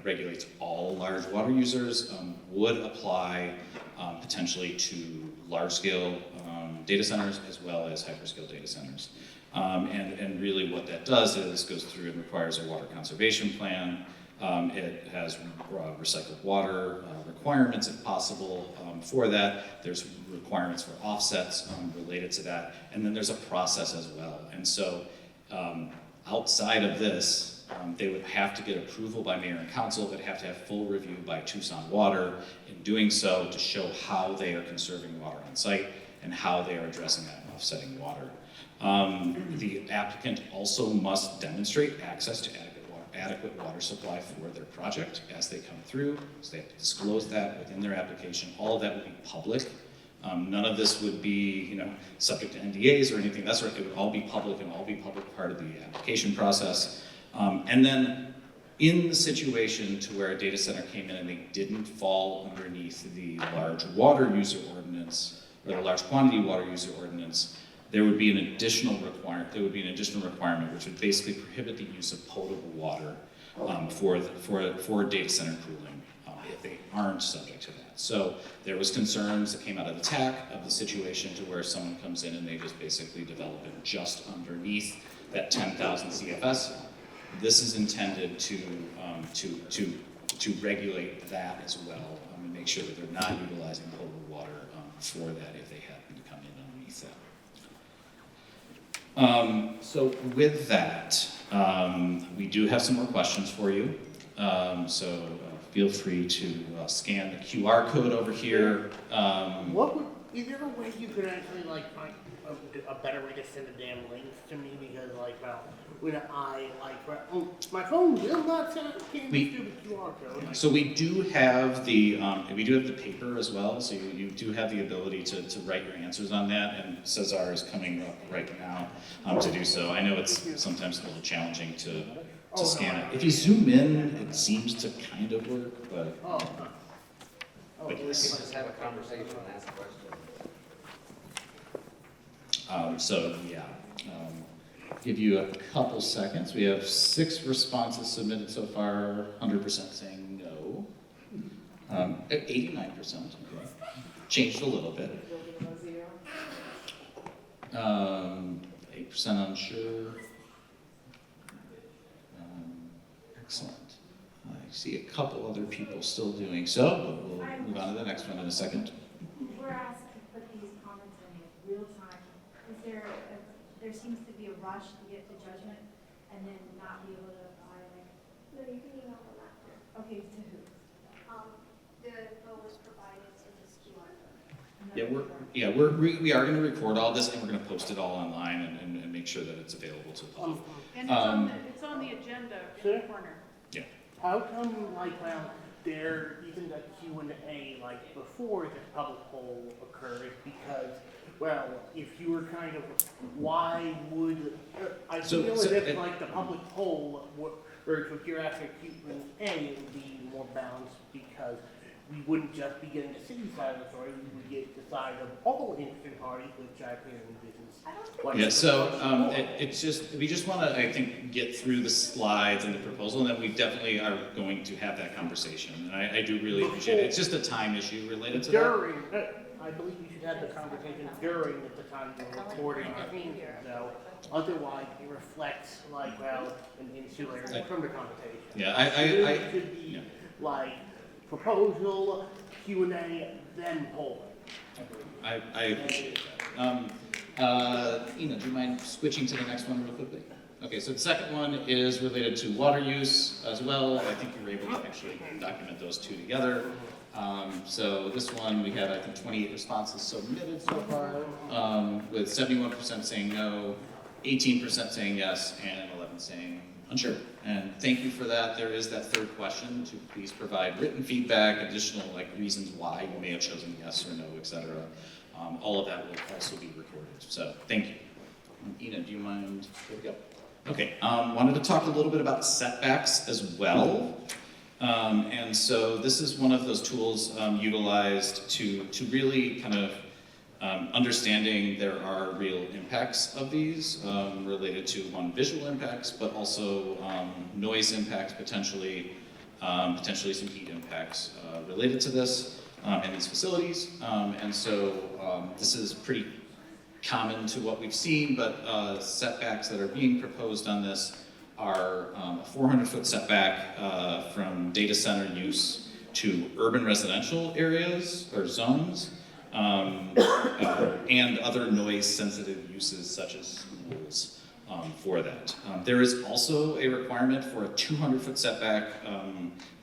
regulates all large water users, would apply potentially to large-scale data centers as well as hyperscale data centers. And really what that does is goes through and requires a water conservation plan. It has recycled water requirements if possible for that. There's requirements for offsets related to that. And then there's a process as well. And so outside of this, they would have to get approval by mayor and council. They'd have to have full review by Tucson Water in doing so to show how they are conserving water on site and how they are addressing that and offsetting water. The applicant also must demonstrate access to adequate water supply for their project as they come through, so they have to disclose that within their application. All of that would be public. None of this would be, subject to NDAs or anything. That's right. It would all be public and all be public part of the application process. And then in the situation to where a data center came in and they didn't fall underneath the large water user ordinance or the large quantity water user ordinance, there would be an additional requirement. There would be an additional requirement which would basically prohibit the use of potable water for data center cooling if they aren't subject to that. So there was concerns that came out of the TAC of the situation to where someone comes in and they just basically develop it just underneath that 10,000 CFS. This is intended to regulate that as well and make sure that they're not utilizing potable water for that if they happen to come in underneath that. So with that, we do have some more questions for you. So feel free to scan the QR code over here. Is there a way you could actually find a better way to send the damn links to me? Because when I my phone will not send a stupid QR code. So we do have the paper as well. So you do have the ability to write your answers on that, and Cesar is coming up right now to do so. I know it's sometimes a little challenging to scan it. If you zoom in, it seems to kind of work, but. We can just have a conversation and ask questions. Give you a couple seconds. We have 6 responses submitted so far, 100% saying no. 89%, okay. changed a little bit. 8% unsure. Excellent. I see a couple other people still doing so, but we'll move on to the next one in a second. We're asked to put these comments in real time. There seems to be a rush to get to judgment and then not be able to like. No, you can email them after. Okay, to who? The info was provided in this QR code. We are going to record all this and we're going to post it all online and make sure that it's available to the public. And it's on the agenda in the corner. Yeah. How come, like, well, there isn't a Q&A, like, before the public poll occurs? Because, well, if you were kind of, why would, I feel as if, like, the public poll, or if you're asking a Q&A, it would be more balanced because we wouldn't just be getting the city side of the story, we would get the side of all interested parties, which I can envision. Yeah, so we just want to, I think, get through the slides and the proposal, and then we definitely are going to have that conversation. And I do really appreciate it. It's just a time issue related to that. During, I believe you should have the conversation during the time you're recording our meeting, though. Otherwise, it reflects like, well, an insularity from the conversation. Yeah, It should be like proposal, Q&A, then poll. I appreciate that. Ina, do you mind switching to the next one real quickly? Okay, so the second one is related to water use as well. I think you were able to actually document those two together. So this one, we had, I think, 28 responses submitted so far, with 71% saying no, 18% saying yes, and 11 saying unsure. And thank you for that. There is that third question to please provide written feedback, additional reasons why you may have chosen yes or no, etc. All of that will also be recorded. So thank you. Ina, do you mind? There we go. Okay, wanted to talk a little bit about setbacks as well. And so this is one of those tools utilized to really kind of understanding there are real impacts of these related to visual impacts, but also noise impacts potentially, potentially some heat impacts related to this and these facilities. And so this is pretty common to what we've seen, but setbacks that are being proposed on this are a 400-foot setback from data center use to urban residential areas or zones, and other noise-sensitive uses such as schools for that. There is also a requirement for a 200-foot setback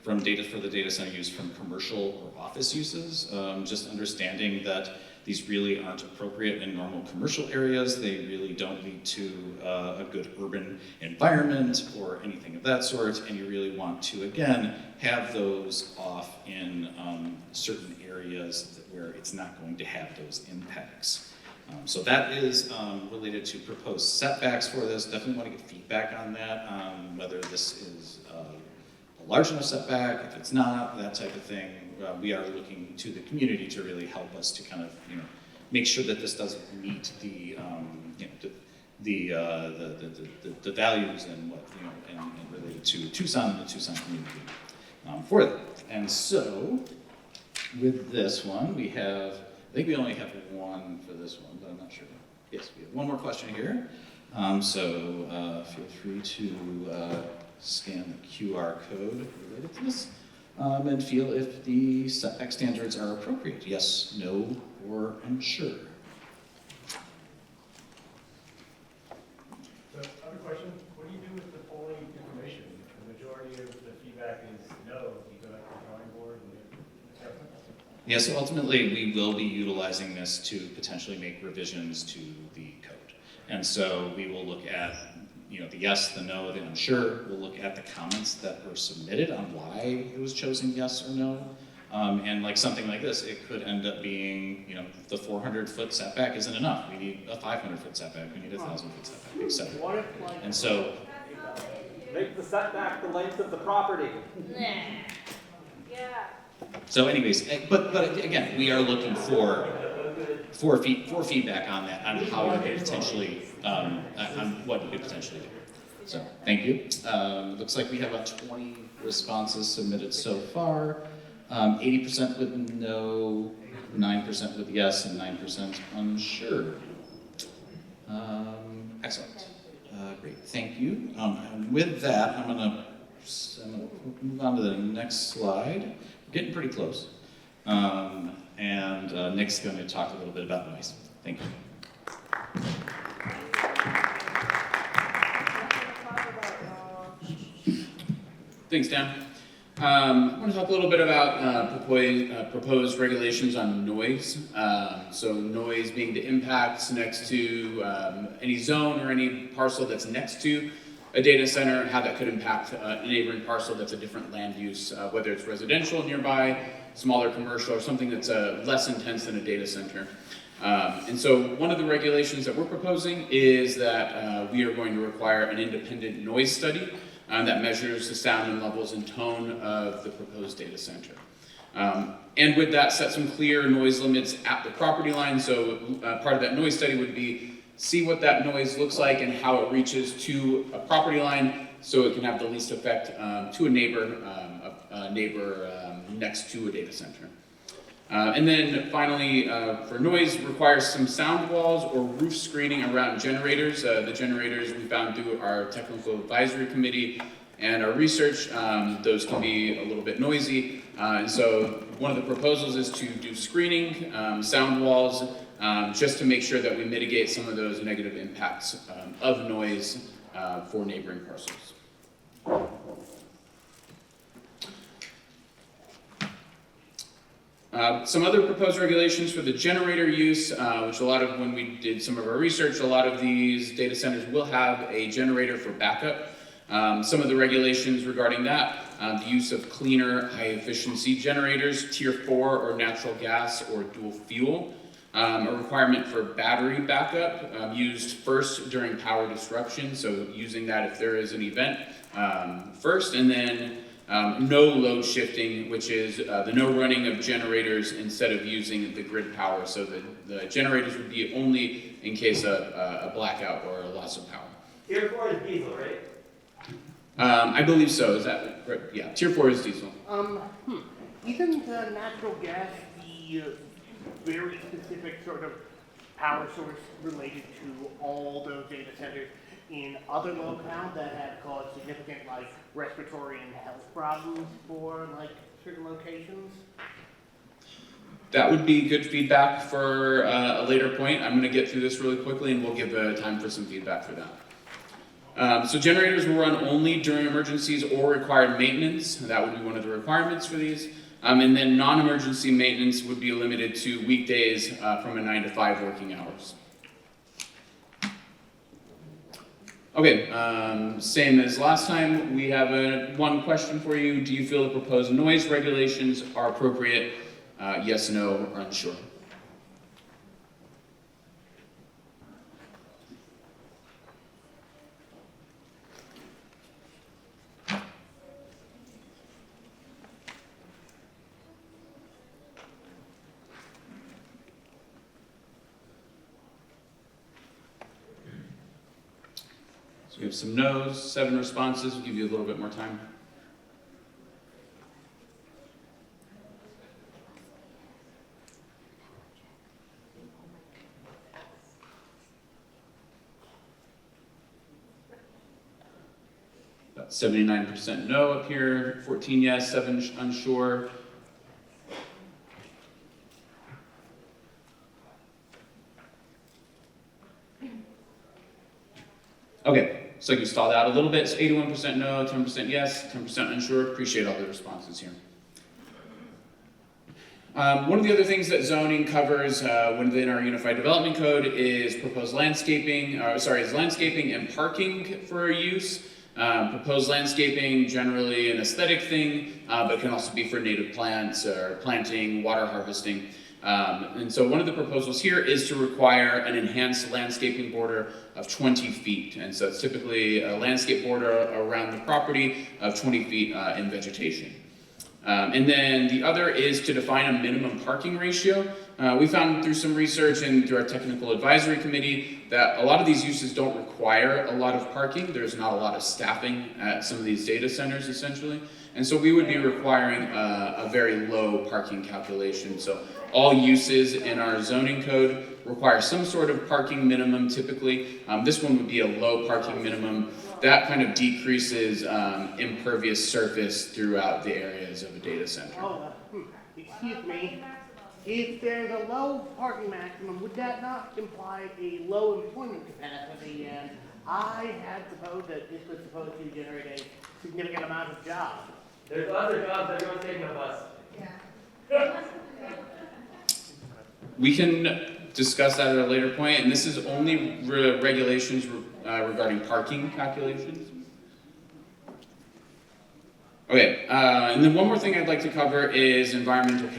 for the data center use from commercial or office uses. Just understanding that these really aren't appropriate in normal commercial areas. They really don't lead to a good urban environment or anything of that sort, and you really want to, again, have those off in certain areas where it's not going to have those impacts. So that is related to proposed setbacks for this. Definitely want to get feedback on that, whether this is a large enough setback, if it's not, that type of thing. We are looking to the community to really help us to kind of, make sure that this doesn't meet the values and what, and related to Tucson and the Tucson community for that. And so, with this one, we have, I think we only have one for this one, but I'm not sure. Yes, we have one more question here. So feel free to scan the QR code related to this and feel if the setback standards are appropriate. Yes, no, or unsure. So I have a question. What do you do with the polling information? The majority of the feedback is no. Do you go back to the drawing board and assessment? Yeah, so ultimately we will be utilizing this to potentially make revisions to the code. And so we will look at the yes, the no, the unsure. We'll look at the comments that were submitted on why it was chosen yes or no. And something like this, it could end up being, the 400-foot setback isn't enough. We need a 500-foot setback. We need a 1,000-foot setback, etc. And so, Make the setback the length of the property. Yeah. so anyways, but again, we are looking for feedback on that, on how we could potentially, on what we could potentially do. So, thank you. Looks like we have about 20 responses submitted so far. 80% with no, 9% with yes and 9% unsure. Excellent. Great, thank you. And with that, I'm gonna move on to the next slide. We're getting pretty close. Nick's going to talk a little bit about noise. Thank you. Thanks, Dan. I want to talk a little bit about proposed regulations on noise. So noise being the impacts next to any zone or any parcel that's next to a data center, how that could impact a neighboring parcel that's a different land use, whether it's residential nearby, smaller commercial, or something that's less intense than a data center. And so one of the regulations that we're proposing is that we are going to require an independent noise study that measures the sound and levels and tone of the proposed data center. And with that, set some clear noise limits at the property line. So part of that noise study would be see what that noise looks like and how it reaches to a property line so it can have the least effect to a neighbor next to a data center. And then finally, for noise, requires some sound walls or roof screening around generators. The generators we found through our technical advisory committee and our research, those can be a little bit noisy. And so one of the proposals is to do screening, sound walls, just to make sure that we mitigate some of those negative impacts of noise for neighboring parcels. Some other proposed regulations for the generator use, which when we did some of our research, a lot of these data centers will have a generator for backup. Some of the regulations regarding that, the use of cleaner, high-efficiency generators, Tier 4 or natural gas or dual fuel, a requirement for battery backup used first during power disruption, so using that if there is an event first, and then no load shifting, which is the no running of generators instead of using the grid power, so the generators would be only in case of a blackout or a loss of power. Tier 4 is diesel, right? I believe so. Is that right? Yeah, Tier 4 is diesel. Isn't natural gas the very specific sort of power source related to all those data centers in other locales that have caused significant respiratory and health problems for certain locations? That would be good feedback for a later point. I'm going to get through this really quickly and we'll give time for some feedback for that. So generators will run only during emergencies or required maintenance. That would be one of the requirements for these. And then non-emergency maintenance would be limited to weekdays from a 9 to 5 working hours. Okay, same as last time, we have one question for you. Do you feel the proposed noise regulations are appropriate? Yes, no, or unsure? So we have some no's, 7 responses. We'll give you a little bit more time. About 79% no up here, 14 yes, 7 unsure. Okay, so you stalled out a little bit, so 81% no, 10% yes, 10% unsure. Appreciate all the responses here. One of the other things that zoning covers within our Unified Development Code is proposed landscaping, is landscaping and parking for use. Proposed landscaping, generally an aesthetic thing, but can also be for native plants or planting, water harvesting. And so one of the proposals here is to require an enhanced landscaping border of 20 feet. And so it's typically a landscape border around the property of 20 feet in vegetation. And then the other is to define a minimum parking ratio. We found through some research and through our technical advisory committee that a lot of these uses don't require a lot of parking. There's not a lot of staffing at some of these data centers, essentially. And so we would be requiring a very low parking calculation. So all uses in our zoning code require some sort of parking minimum typically. This one would be a low parking minimum. That kind of decreases impervious surface throughout the areas of a data center. Excuse me. If there's a low parking maximum, would that not imply a low employment capacity? And I had supposed that this was supposed to generate a significant amount of jobs. There's other jobs that don't take no bus. We can discuss that at a later point, and this is only regulations regarding parking calculations. Okay, and then one more thing I'd like to cover is environmental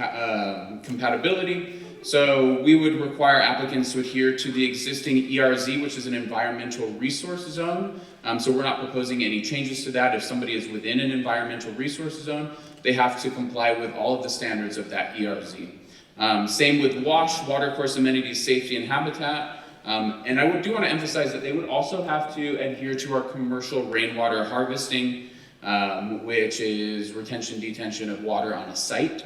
compatibility. So we would require applicants to adhere to the existing ERZ, which is an environmental resource zone. So we're not proposing any changes to that. If somebody is within an environmental resource zone, they have to comply with all of the standards of that ERZ. Same with WASH, watercourse amenities, safety, and habitat. And I do want to emphasize that they would also have to adhere to our commercial rainwater harvesting, which is retention, detention of water on a site.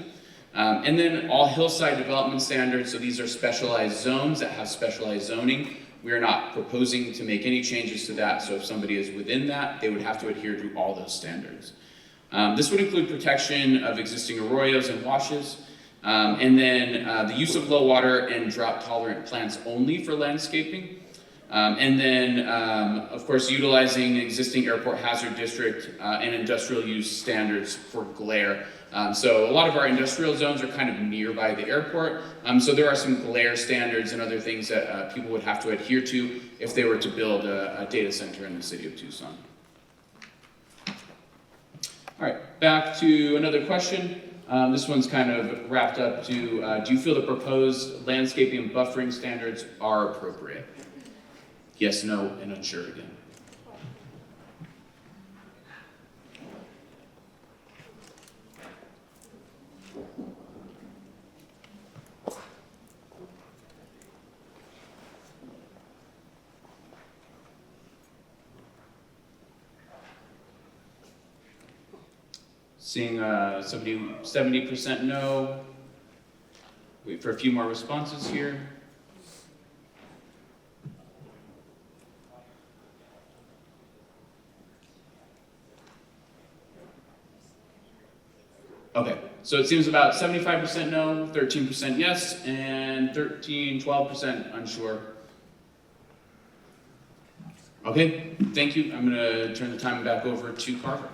And then all hillside development standards, so these are specialized zones that have specialized zoning. We are not proposing to make any changes to that, so if somebody is within that, they would have to adhere to all those standards. This would include protection of existing arroyos and washes, and then the use of low water and drought tolerant plants only for landscaping. And then, of course, utilizing existing airport hazard district and industrial use standards for glare. So a lot of our industrial zones are kind of nearby the airport, so there are some glare standards and other things that people would have to adhere to if they were to build a data center in the city of Tucson. All right, back to another question. This one's kind of wrapped up to, do you feel the proposed landscaping and buffering standards are appropriate? Yes, no, and unsure again. Seeing 70% no. Wait for a few more responses here. Okay, so it seems about 75% no, 13% yes, and 12% unsure. Okay, thank you. I'm gonna turn the time back over to Carver.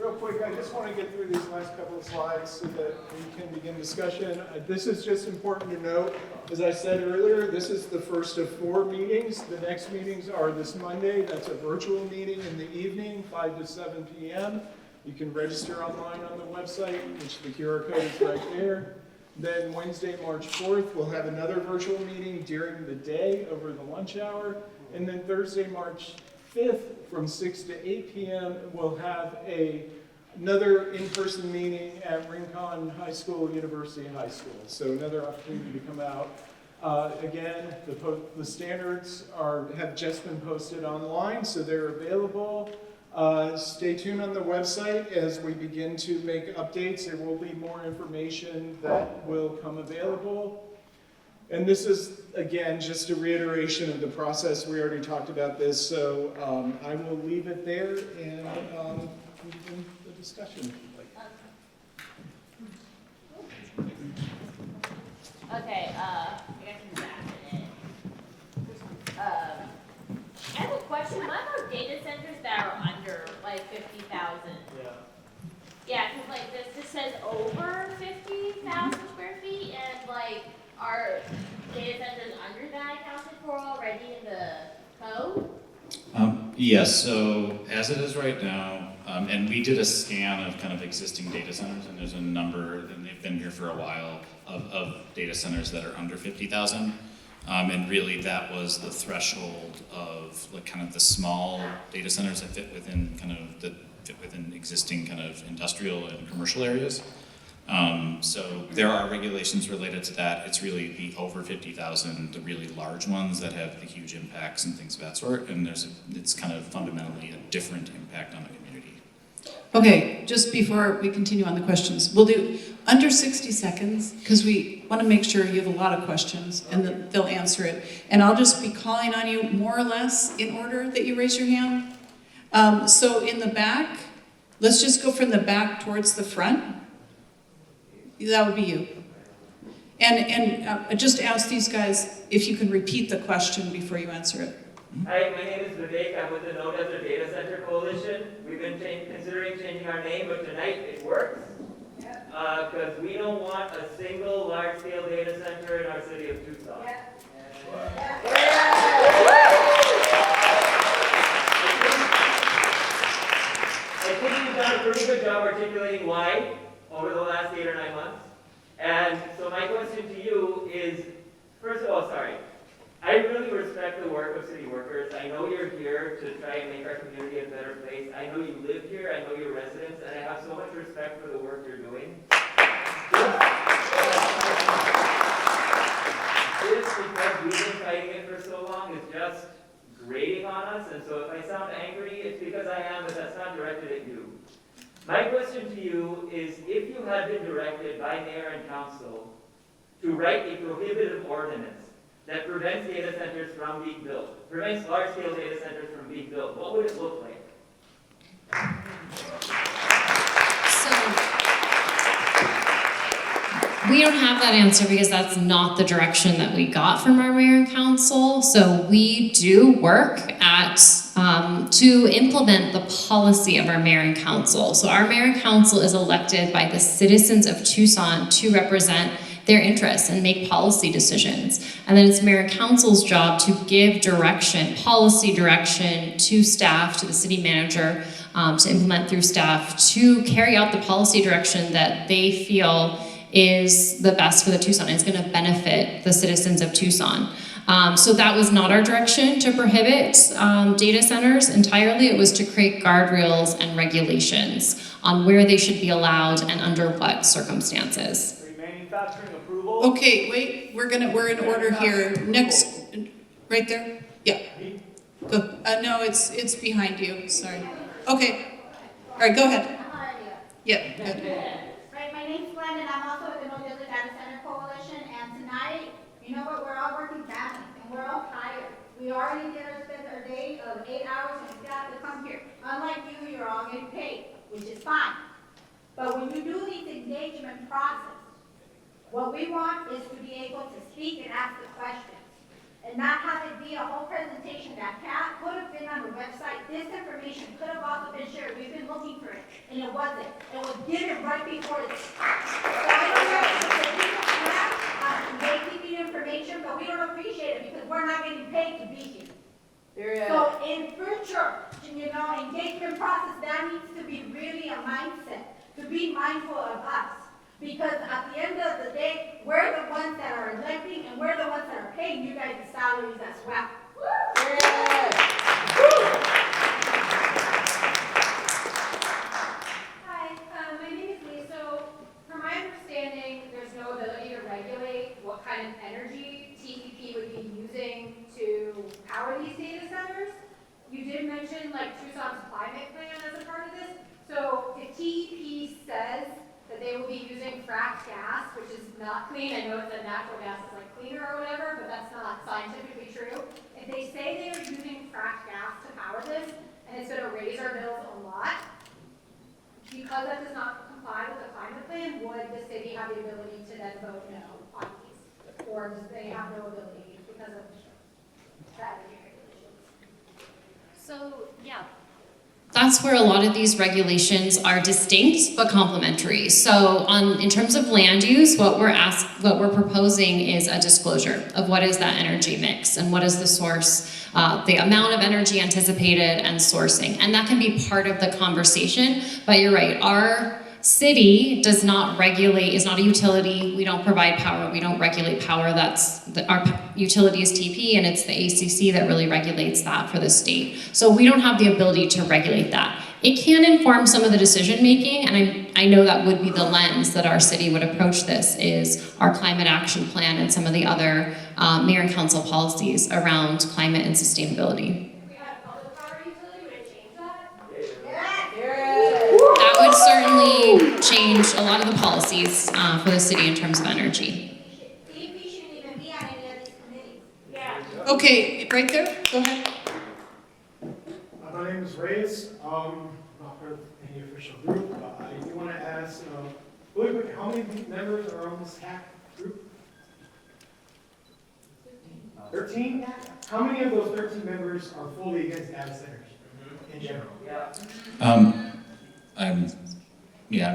Real quick, I just want to get through these last couple of slides so that we can begin discussion. This is just important to note. As I said earlier, this is the first of 4 meetings. The next meetings are this Monday. That's a virtual meeting in the evening, 5 to 7 p.m. You can register online on the website, which the QR code is right there. Then Wednesday, March 4th, we'll have another virtual meeting during the day over the lunch hour. And then Thursday, March 5th, from 6 to 8 p.m., we'll have another in-person meeting at Rincon High School, University High School. So another opportunity to come out. Again, the standards have just been posted online, so they're available. Stay tuned on the website as we begin to make updates. There will be more information that will come available. And this is, again, just a reiteration of the process. We already talked about this, so I will leave it there and begin the discussion. Okay, I can back it in. I have a question. What about data centers that are under like 50,000? Yeah. Yeah, because like this says over 50,000 square feet, and like are data centers under that accounted for already in the code? Yes, so as it is right now, and we did a scan of kind of existing data centers, and there's a number, and they've been here for a while, of data centers that are under 50,000. And really that was the threshold of like kind of the small data centers that fit within existing kind of industrial and commercial areas. So there are regulations related to that. It's really the over 50,000, the really large ones that have the huge impacts and things of that sort. And it's kind of fundamentally a different impact on the community. Okay, just before we continue on the questions, we'll do under 60 seconds because we want to make sure you have a lot of questions and that they'll answer it. And I'll just be calling on you more or less in order that you raise your hand. So in the back, let's just go from the back towards the front. That would be you. And just ask these guys if you can repeat the question before you answer it. Hi, my name is Vivek. I'm with the No Desert Data Center Coalition. We've been considering changing our name, but tonight it works. Because we don't want a single large-scale data center in our city of Tucson. I think you've done a pretty good job articulating why over the last 8 or 9 months. And so my question to you is, first of all, sorry, I really respect the work of city workers. I know you're here to try and make our community a better place. I know you live here, I know you're residents, and I have so much respect for the work you're doing. This, because we've been fighting it for so long, is just grating on us, and so if I sound angry, it's because I am, but that's not directed at you. My question to you is, if you had been directed by mayor and council to write a prohibitive ordinance that prevents data centers from being built, prevents large-scale data centers from being built, what would it look like? We don't have that answer because that's not the direction that we got from our mayor and council. So we do work at to implement the policy of our mayor and council. So our mayor and council is elected by the citizens of Tucson to represent their interests and make policy decisions. And then it's mayor and council's job to give direction, policy direction to staff, to the city manager, to implement through staff, to carry out the policy direction that they feel is the best for the Tucson. It's going to benefit the citizens of Tucson. So that was not our direction to prohibit data centers entirely. It was to create guardrails and regulations on where they should be allowed and under what circumstances. Manufacturing approval? Okay, wait, we're in order here. Next, right there? Yeah. Go. No, it's behind you, sorry. Okay, all right, go ahead. Yeah, good. Right, my name's Glenn, and I'm also with the No Desert Data Center Coalition, and tonight, you know what, we're all working families, and we're all tired. We already did spend our day of 8 hours, and we got to come here. Unlike you, you're all getting paid, which is fine. But when you do these engagement process, what we want is to be able to speak and ask the questions, and not have it be a whole presentation that could have been on the website. This information could have also been shared. We've been looking for it, and it wasn't. It was given right before this. They keep the information, but we don't appreciate it because we're not getting paid to be here. So in future, engagement process, that needs to be really a mindset, to be mindful of us. Because at the end of the day, we're the ones that are electing and we're the ones that are paying you guys the salaries as well. Hi, my name is Lee. So, from my understanding, there's no ability to regulate what kind of energy TEP would be using to power these data centers. You did mention Tucson's climate plan as a part of this. So, if TEP says that they will be using fracked gas, which is not clean. I know that natural gas is cleaner or whatever, but that's not scientifically true. If they say they are using fracked gas to power this, and it's going to raise our bills a lot, because that does not comply with the climate plan, would the city have the ability to then vote no on these? Or do they have no ability because of strategy regulations? So, yeah. That's where a lot of these regulations are distinct but complementary. So in terms of land use, what we're proposing is a disclosure of what is that energy mix and what is the source, the amount of energy anticipated and sourcing. And that can be part of the conversation, but you're right, our city does not regulate, is not a utility, we don't provide power, we don't regulate power, our utility is TP and it's the ACC that really regulates that for the state. So we don't have the ability to regulate that. It can inform some of the decision making, and I know that would be the lens that our city would approach this, is our climate action plan and some of the other mayor and council policies around climate and sustainability. If we had a public power utility, would it change that? That change a lot of the policies for the city in terms of energy. DEP shouldn't even be on any of these committees. Yeah. Okay, right there, go ahead. My name is Reyes. Not part of any official group. I do want to ask, really quick, how many members are on this hack group? 13? How many of those 13 members are fully against data centers in general? I'm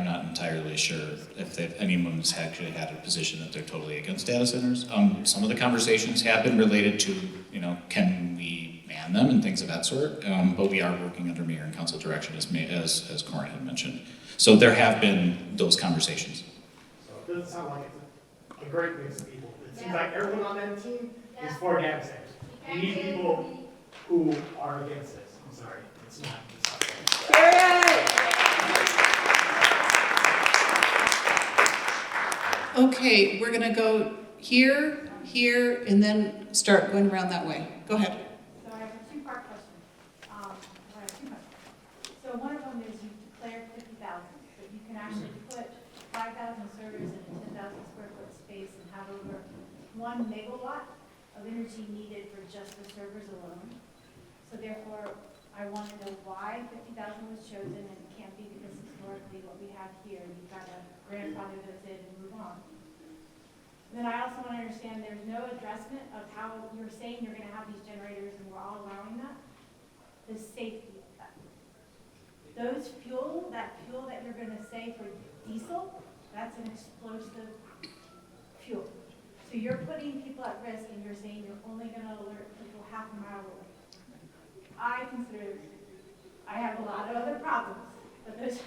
not entirely sure if anyone's actually had a position that they're totally against data centers. Some of the conversations have been related to, can we man them and things of that sort, but we are working under mayor and council direction as Corin had mentioned. So there have been those conversations. So it doesn't sound like it's a great mix of people. It seems like everyone on that team is for data centers. We need people who are against this. I'm sorry, it's not. Okay, we're gonna go here, here, and then start going around that way. Go ahead. So I have a two-part question. I have two questions. So one of them is you declared 50,000, but you can actually put 5,000 servers in a 10,000 square foot space and have over 1 megawatt of energy needed for just the servers alone. So therefore, I want to know why 50,000 was chosen, and it can't be because historically what we have here, you've got to grandfather those in and move on. And then I also want to understand there's no addressment of how you're saying you're going to have these generators and we're all allowing that. The safety of that. That fuel that you're going to say for diesel, that's an explosive fuel. So you're putting people at risk and you're saying you're only going to alert people half a mile away. I have a lot of other problems, but those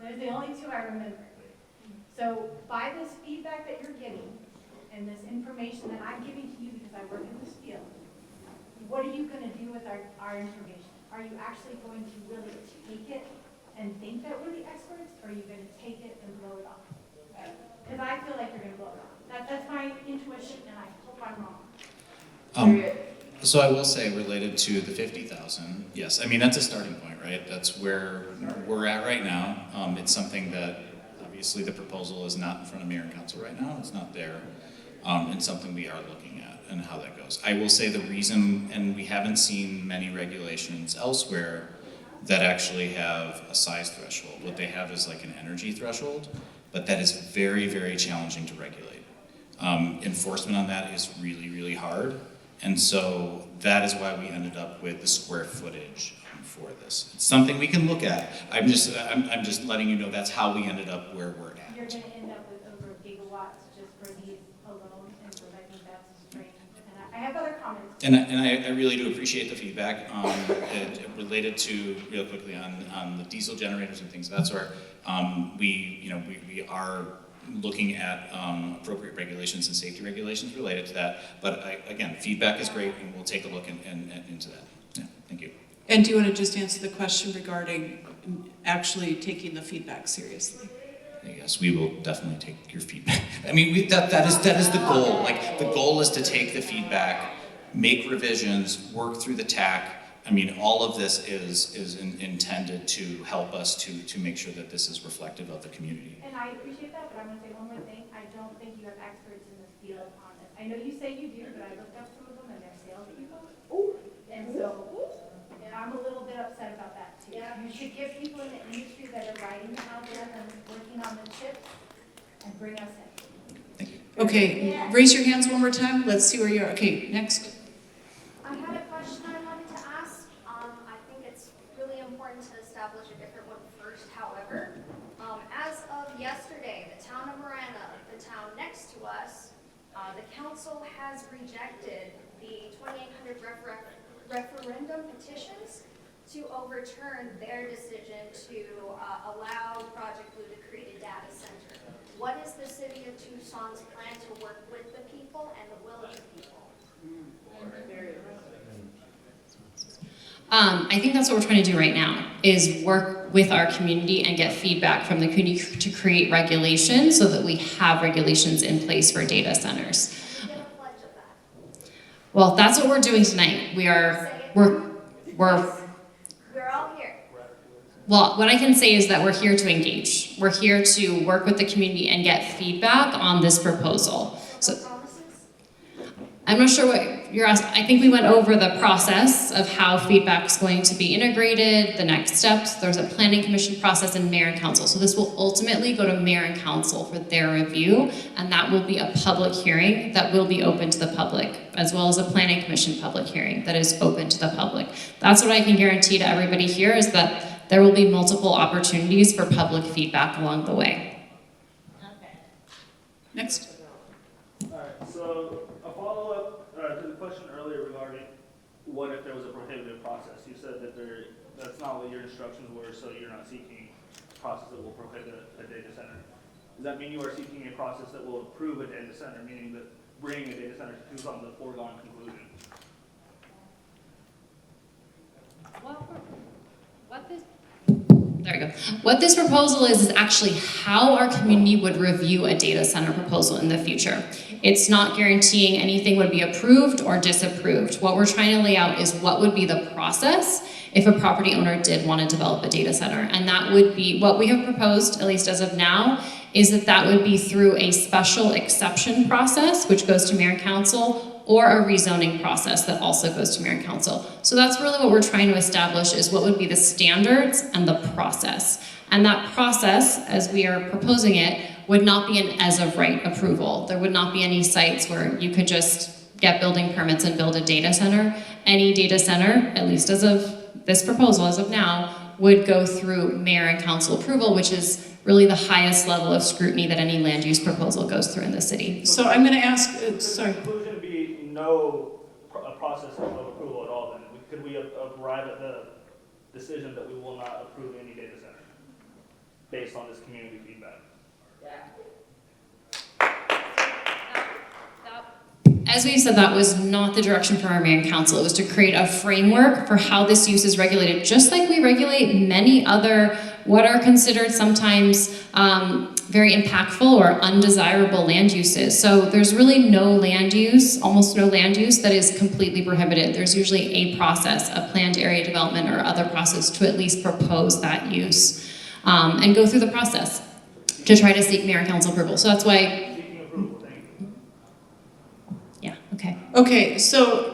are the only two I remember. So by this feedback that you're getting and this information that I'm giving to you because I work in this field, what are you going to do with our information? Are you actually going to really take it and think that we're the experts, or are you going to take it and blow it off? Because I feel like you're going to blow it off. That's my intuition, and I hope I'm wrong. So I will say, related to the 50,000, yes, that's a starting point, right? That's where we're at right now. It's something that, obviously, the proposal is not in front of mayor and council right now. It's not there. It's something we are looking at and how that goes. I will say the reason, and we haven't seen many regulations elsewhere that actually have a size threshold. What they have is like an energy threshold, but that is very, very challenging to regulate. Enforcement on that is really, really hard. And so that is why we ended up with the square footage for this. It's something we can look at. I'm just letting you know that's how we ended up where we're at. You're going to end up with over gigawatts just for these alone, and so I think that's strange. And I have other comments. And I really do appreciate the feedback related to, real quickly, on the diesel generators and things of that sort. We are looking at appropriate regulations and safety regulations related to that. But again, feedback is great, and we'll take a look into that. Yeah, thank you. And do you want to just answer the question regarding actually taking the feedback seriously? Yes, we will definitely take your feedback. That is the goal. Like, the goal is to take the feedback, make revisions, work through the TAC. All of this is intended to help us to make sure that this is reflective of the community. And I appreciate that, but I'm going to say one more thing. I don't think you have experts in this field on this. I know you say you do, but I looked up some of them and they're salespeople. And so I'm a little bit upset about that too. You should get people in the industry that are writing the algorithms, working on the chips, and bring us in. Okay, raise your hands one more time. Let's see where you are. Okay, next. I had a question I wanted to ask. I think it's really important to establish a different one first. However, as of yesterday, the town of Marana, the town next to us, the council has rejected the 2,800 referendum petitions to overturn their decision to allow Project Blue to create a data center. What is the City of Tucson's plan to work with the people and the will of the people? I think that's what we're trying to do right now, is work with our community and get feedback from the community to create regulations so that we have regulations in place for data centers. Well, that's what we're doing tonight. We're all here. Well, what I can say is that we're here to engage. We're here to work with the community and get feedback on this proposal. So, I'm not sure what you're asking. I think we went over the process of how feedback is going to be integrated, the next steps. There's a planning commission process and mayor and council. So this will ultimately go to mayor and council for their review, and that will be a public hearing that will be open to the public, as well as a planning commission public hearing that is open to the public. That's what I can guarantee to everybody here, is that there will be multiple opportunities for public feedback along the way. Okay. Next. Alright, so a follow-up to the question earlier regarding what if there was a prohibitive process. You said that that's not what your instructions were, so you're not seeking a process that will prohibit a data center. Does that mean you are seeking a process that will approve a data center, meaning that bringing a data center to Tucson is a foregone conclusion? There we go. What this proposal is actually how our community would review a data center proposal in the future. It's not guaranteeing anything would be approved or disapproved. What we're trying to lay out is what would be the process if a property owner did want to develop a data center. And that would be what we have proposed, at least as of now, is that would be through a special exception process, which goes to mayor and council, or a rezoning process that also goes to mayor and council. So that's really what we're trying to establish, is what would be the standards and the process. And that process, as we are proposing it, would not be an as-of-right approval. There would not be any sites where you could just get building permits and build a data center. Any data center, at least as of this proposal, as of now, would go through mayor and council approval, which is really the highest level of scrutiny that any land use proposal goes through in the city. So I'm going to ask, sorry. The conclusion would be no process of approval at all then. Could we arrive at the decision that we will not approve any data center based on this community feedback? As we said, that was not the direction from our mayor and council. It was to create a framework for how this use is regulated, just like we regulate many other what are considered sometimes very impactful or undesirable land uses. So there's really no land use, almost no land use that is completely prohibited. There's usually a process, a planned area development or other process to at least propose that use and go through the process to try to seek mayor and council approval. So that's why. Yeah, okay. Okay, so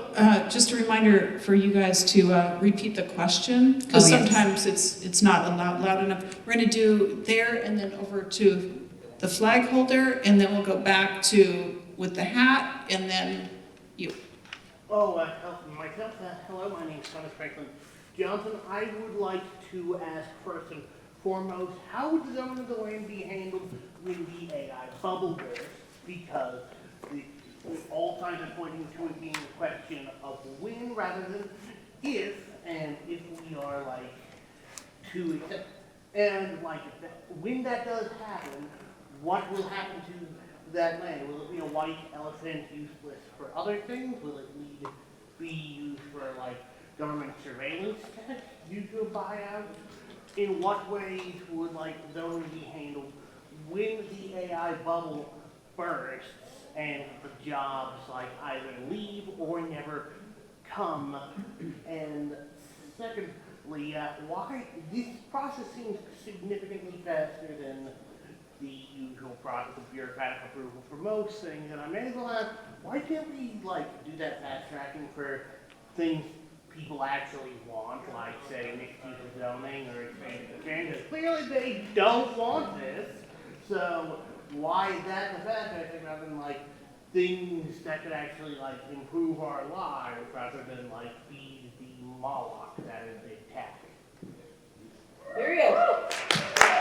just a reminder for you guys to repeat the question, because sometimes it's not loud enough. We're going to do there and then over to the flag holder, and then we'll go back to with the hat, and then you. Oh, myself, hello, my name's Thomas Franklin Johnson. I would like to ask first and foremost, how would the zoning of the land be handled when the AI bubble bursts? Because all signs are pointing to it being a question of when rather than if, and if we are like to accept, and like when that does happen, what will happen to that land? Will it be a white elephant useless for other things? Will it need to be used for like government surveillance tech due to a buyout? In what ways would like zoning be handled when the AI bubble bursts and the jobs like either leave or never come? And secondly, why this process seems significantly faster than the usual process of bureaucratic approval for most things, and I may as well ask, why can't we like do that fast tracking for things people actually want, like say mixed use zoning or expanded transit? Clearly they don't want this, so why is that the fast tracking rather than like things that could actually like improve our lives rather than like feed the Moloch that is big tech?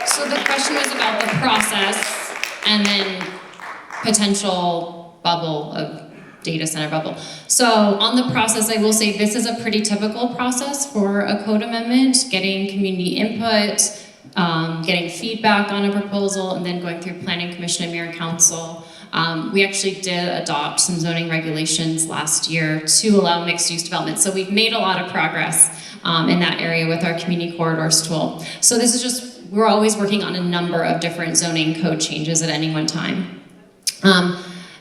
So the question was about the process and then potential bubble of data center bubble. So on the process, I will say this is a pretty typical process for a code amendment, getting community input, getting feedback on a proposal, and then going through planning commission and mayor and council. We actually did adopt some zoning regulations last year to allow mixed use development. So we've made a lot of progress in that area with our community corridors tool. So this is just, we're always working on a number of different zoning code changes at any one time.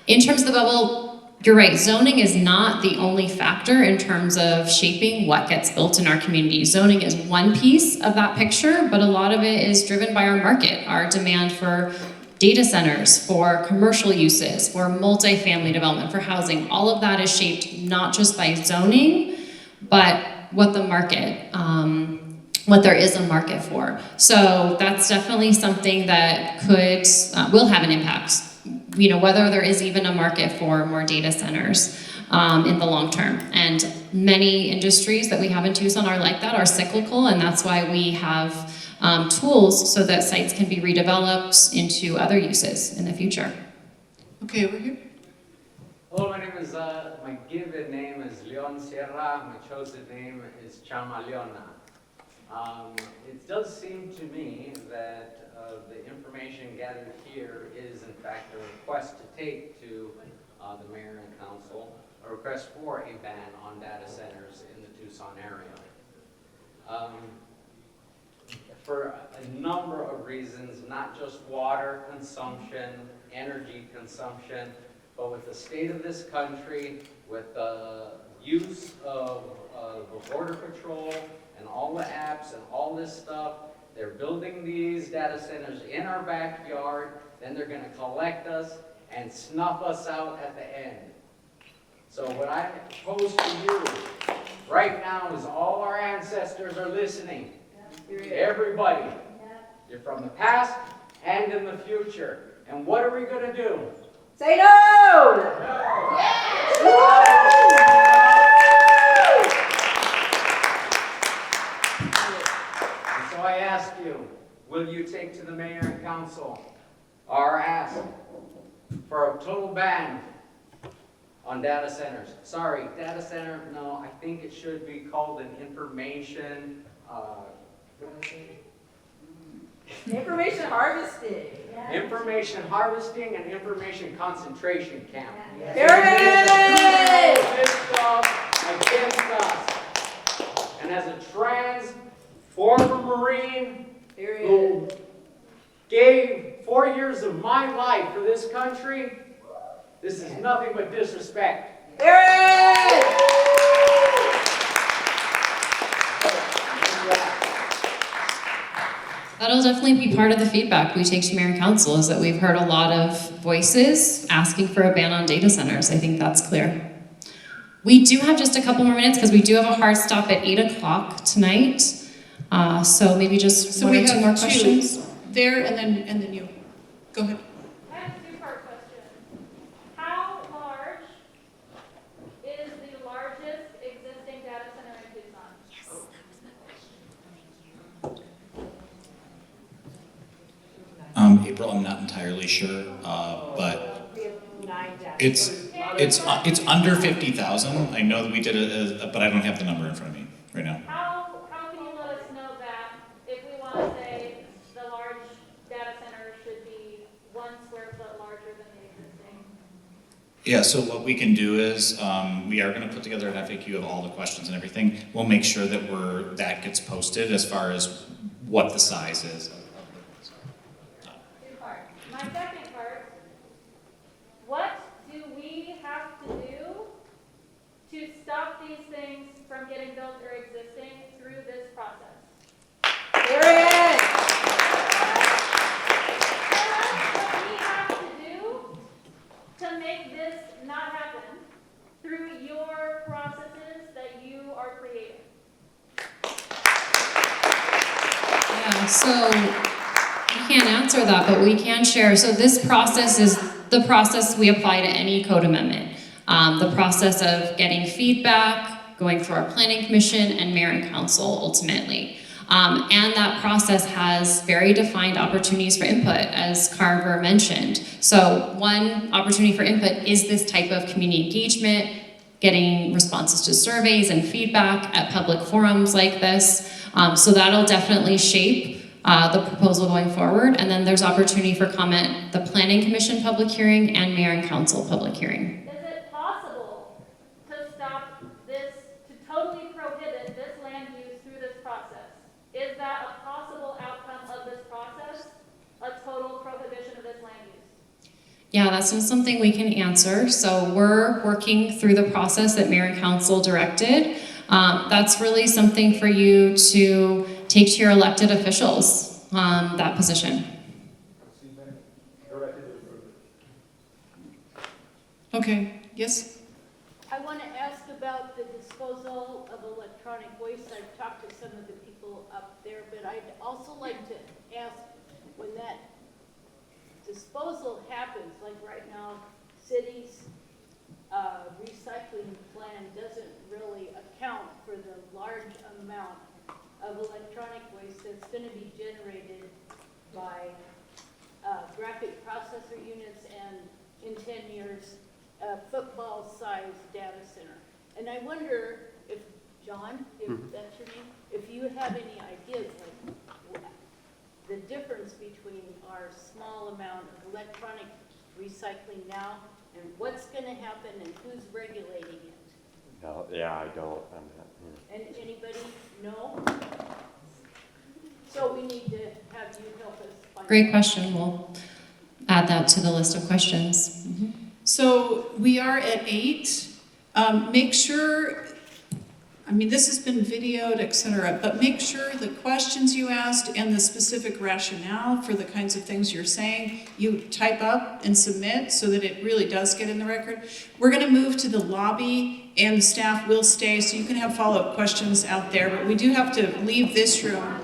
In terms of the bubble, you're right, zoning is not the only factor in terms of shaping what gets built in our community. Zoning is one piece of that picture, but a lot of it is driven by our market, our demand for data centers, for commercial uses, for multifamily development, for housing. All of that is shaped not just by zoning, but what the market, what there is a market for. So that's definitely something that could, will have an impact. You know, whether there is even a market for more data centers in the long term. And many industries that we have in Tucson are like that, are cyclical, and that's why we have tools so that sites can be redeveloped into other uses in the future. Okay, over here. Hello, my name is, my given name is Leon Sierra, my chosen name is Chama Leona. It does seem to me that the information gathered here is in fact a request to take to the mayor and council, a request for a ban on data centers in the Tucson area. For a number of reasons, not just water consumption, energy consumption, but with the state of this country, with the use of the Border Patrol and all the apps and all this stuff, they're building these data centers in our backyard, then they're going to collect us and snuff us out at the end. So what I propose to you right now is all our ancestors are listening. Everybody. You're from the past and in the future. And what are we going to do? Say no! And so I ask you, will you take to the mayor and council our ask for a total ban on data centers? Sorry, data center, no, I think it should be called an information, Information harvesting. information harvesting and information concentration camp. Period! This stuff against us. And as a trans former Marine who gave 4 years of my life for this country, this is nothing but disrespect. Period! That'll definitely be part of the feedback we take to mayor and council, is that we've heard a lot of voices asking for a ban on data centers. I think that's clear. We do have just a couple more minutes because we do have a hard stop at 8 o'clock tonight. So maybe just one or two more questions. There and then you. Go ahead. I have a two-part question. How large is the largest existing data center in Tucson? Yes, that was my question. Thank you. April, I'm not entirely sure, but it's under 50,000. I know that we did it, but I don't have the number in front of me right now. How can you let us know that if we want to say the large data center should be 1 square foot larger than the existing? Yeah, so what we can do is, we are gonna put together an FAQ of all the questions and everything. We'll make sure that that gets posted as far as what the size is. Two parts. My second part, what do we have to do to stop these things from getting built or existing through this process? Period! What we have to do to make this not happen through your processes that you are creating? Yeah, so we can't answer that, but we can share. So this process is the process we apply to any code amendment. The process of getting feedback, going through our planning commission and mayor and council ultimately. And that process has very defined opportunities for input, as Carver mentioned. So one opportunity for input is this type of community engagement, getting responses to surveys and feedback at public forums like this. So that'll definitely shape the proposal going forward. And then there's opportunity for comment, the planning commission public hearing and mayor and council public hearing. Is it possible to stop this, to totally prohibit this land use through this process? Is that a possible outcome of this process? A total prohibition of this land use? Yeah, that's not something we can answer. So we're working through the process that Mayor and Council directed. That's really something for you to take to your elected officials, that position. Okay, yes? I want to ask about the disposal of electronic waste. I've talked to some of the people up there, but I'd also like to ask, when that disposal happens, like right now, cities' recycling plan doesn't really account for the large amount of electronic waste that's going to be generated by graphic processor units and, in 10 years, a football-sized data center. And I wonder if, John, if that's your name, if you have any ideas, like the difference between our small amount of electronic recycling now and what's going to happen and who's regulating it. No, yeah, I don't. And anybody know? So we need to have you help us find. Great question. We'll add that to the list of questions. So we are at 8. Make sure, I mean, this has been videoed, etc., but make sure the questions you asked and the specific rationale for the kinds of things you're saying, you type up and submit so that it really does get in the record. We're going to move to the lobby, and the staff will stay, so you can have follow-up questions out there, but we do have to leave this room